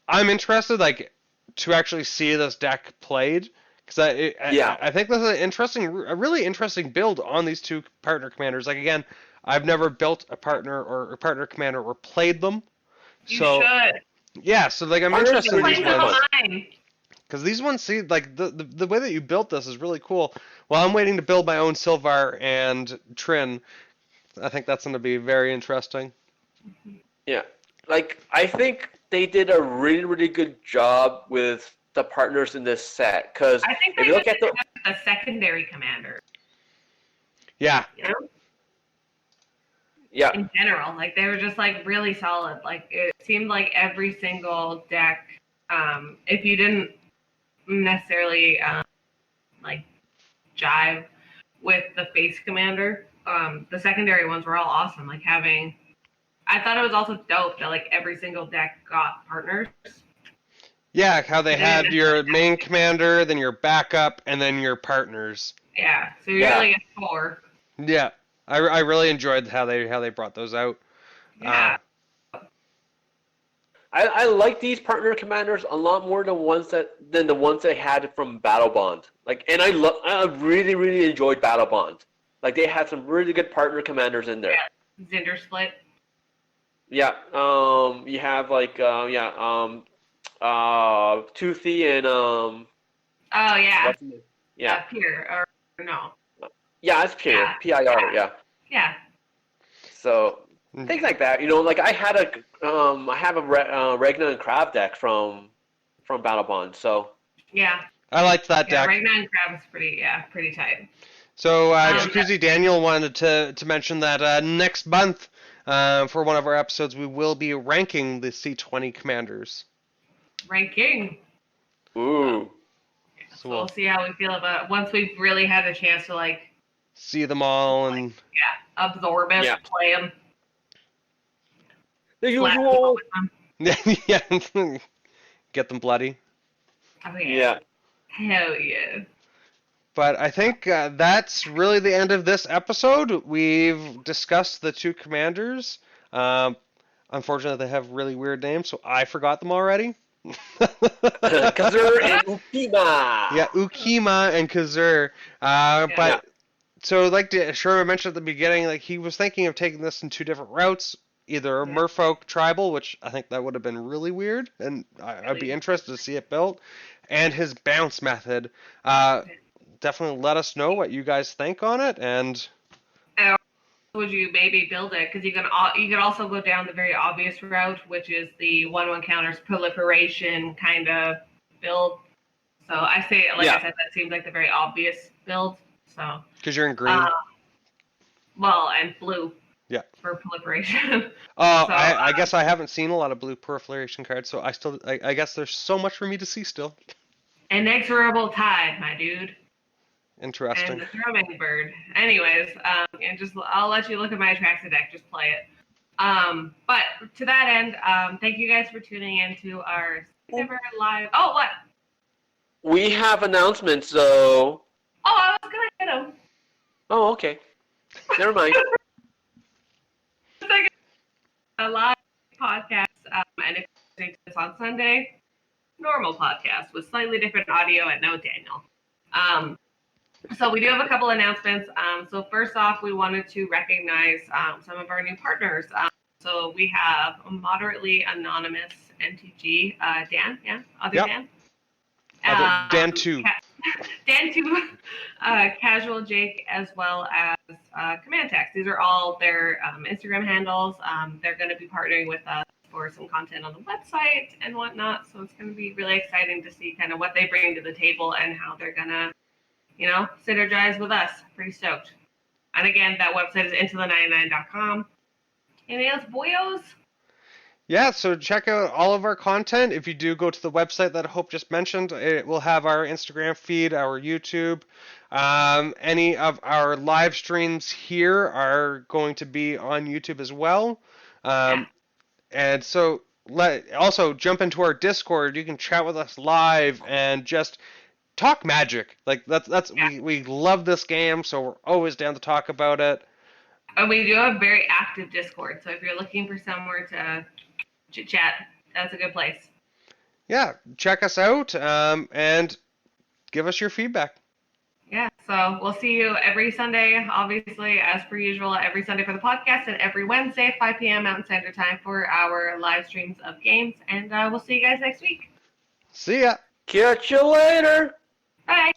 Speaker 1: I'm interested like to actually see this deck played. Because I think this is a really interesting build on these 2 partner commanders. Like again, I've never built a partner or a partner commander or played them.
Speaker 2: You
Speaker 1: So
Speaker 2: should.
Speaker 1: yeah, so like I'm
Speaker 3: Partners
Speaker 1: interested in
Speaker 3: are
Speaker 1: these
Speaker 3: really
Speaker 1: ones
Speaker 2: Fine.
Speaker 1: because these ones see like the way that you built this is really cool. Well, I'm waiting to build my own Sylvar and Trin. I think that's going to be very interesting.
Speaker 3: Yeah. Like, I think they did a really, really good job with the partners in this set. Because
Speaker 2: I think
Speaker 3: if
Speaker 2: they
Speaker 3: you look
Speaker 2: did
Speaker 3: at the.
Speaker 2: a secondary commander.
Speaker 1: Yeah,
Speaker 2: You know?
Speaker 3: Yeah.
Speaker 2: In general, like they were just like really solid. Like it seemed like every single deck, if you didn't necessarily like jive with the face commander, the secondary ones were all awesome. Like I thought it was also dope that like every single deck got partners.
Speaker 1: yeah, how they had your main commander, then your backup, and then your partners.
Speaker 2: Yeah, so you
Speaker 3: Yeah.
Speaker 2: really get 4.
Speaker 1: Yeah, I really enjoyed how they brought those out.
Speaker 2: Yeah.
Speaker 3: I like these partner commanders a lot more than the ones they had from Battle Bond. Like, and I really, really enjoyed Battle Bond. Like, they had some really good partner commanders in there.
Speaker 2: Yeah. Zinder split.
Speaker 3: Yeah. You have like Toothy and
Speaker 2: Oh yeah.
Speaker 3: what's his name? Yeah.
Speaker 2: Pier or no.
Speaker 3: Yeah, it's Pir.
Speaker 2: Yeah.
Speaker 3: P-I-R. Yeah.
Speaker 2: Yeah.
Speaker 3: So things like that. You know, like I have a Regna and Crab deck from Battle Bond. So
Speaker 2: Yeah.
Speaker 1: I liked that
Speaker 2: Yeah.
Speaker 1: deck.
Speaker 2: Right now, Crab is pretty tight.
Speaker 1: So Jacuzzi Daniel wanted to mention that next month for one of our episodes we will be ranking the C20 commanders.
Speaker 2: Ranking.
Speaker 3: ooh.
Speaker 1: So
Speaker 2: We'll see how we feel about it once we've really had a chance to like
Speaker 1: see them all and
Speaker 2: absorb it,
Speaker 3: Yeah.
Speaker 2: play them.
Speaker 3: The usual.
Speaker 1: Yeah. Get them bloody.
Speaker 2: Oh
Speaker 3: Yeah.
Speaker 2: Hell yeah.
Speaker 1: But I think that's really the end of this episode. We've discussed the two commanders. Um, unfortunately, they have really weird names, so I forgot them already.
Speaker 3: Cazuur and Ukkima.
Speaker 1: Yeah, Ukkima and Cazuur. But so, like Sherman mentioned at the beginning, like he was thinking of taking this in two different routes. Either a merfolk tribal, which I think that would have been really weird, and I'd be interested to see it built, and his bounce method. Definitely let us know what you guys think on it, and
Speaker 2: Would you maybe build it? Because you can also go down the very obvious route, which is the 1/1 counters proliferation kind of build. So I say, like I said, that seems like the very obvious build. So
Speaker 1: because you're in green.
Speaker 2: Well, and blue.
Speaker 1: Yeah.
Speaker 2: For proliferation.
Speaker 1: Oh, so, I guess I haven't seen a lot of blue proliferation cards, so I guess there's so much for me to see still.
Speaker 2: Inexorable tide, my dude.
Speaker 1: Interesting.
Speaker 2: And the thrumming bird. Anyways, and I'll let you look at my Atraxa deck. Just play it. But to that end, thank you guys for tuning in to our never live. Oh, what?
Speaker 3: We have announcements, though.
Speaker 2: Oh, I was gonna hit them.
Speaker 3: Oh, okay. Never mind.
Speaker 2: A live podcast, and if you're listening to this on Sunday, normal podcast with slightly different audio and no Daniel. So we do have a couple announcements. So first off, we wanted to recognize some of our new partners. So we have a moderately anonymous NTG, Dan, Dan.
Speaker 1: Dan 2.
Speaker 2: Dan 2, Casual Jake, as well as Command Text. These are all their Instagram handles. They're going to be partnering with us for some content on the website and whatnot. So it's going to be really exciting to see kind of what they bring to the table and how they're going to, synergize with us. Pretty stoked. And again, that website is intothe99.com. Anything else, boyos?
Speaker 1: Yeah, so check out all of our content. If you do go to the website that Hope just mentioned, it will have our Instagram feed, our YouTube. Any of our live streams here are going to be on YouTube as well. And so also jump into our Discord. You can chat with us live and just talk Magic. Like we love this game, so we're always down to talk about it.
Speaker 2: And we do have very active Discord, so if you're looking for somewhere to chit-chat, that's a good place.
Speaker 1: Yeah, check us out and give us your feedback.
Speaker 2: Yeah, so we'll see you every Sunday, obviously, as per usual, every Sunday for the podcast, and every Wednesday, 5 p.m. Mountain Standard Time for our live streams of games. And we'll see you guys next week.
Speaker 1: See ya.
Speaker 3: Catch you later.
Speaker 2: Bye.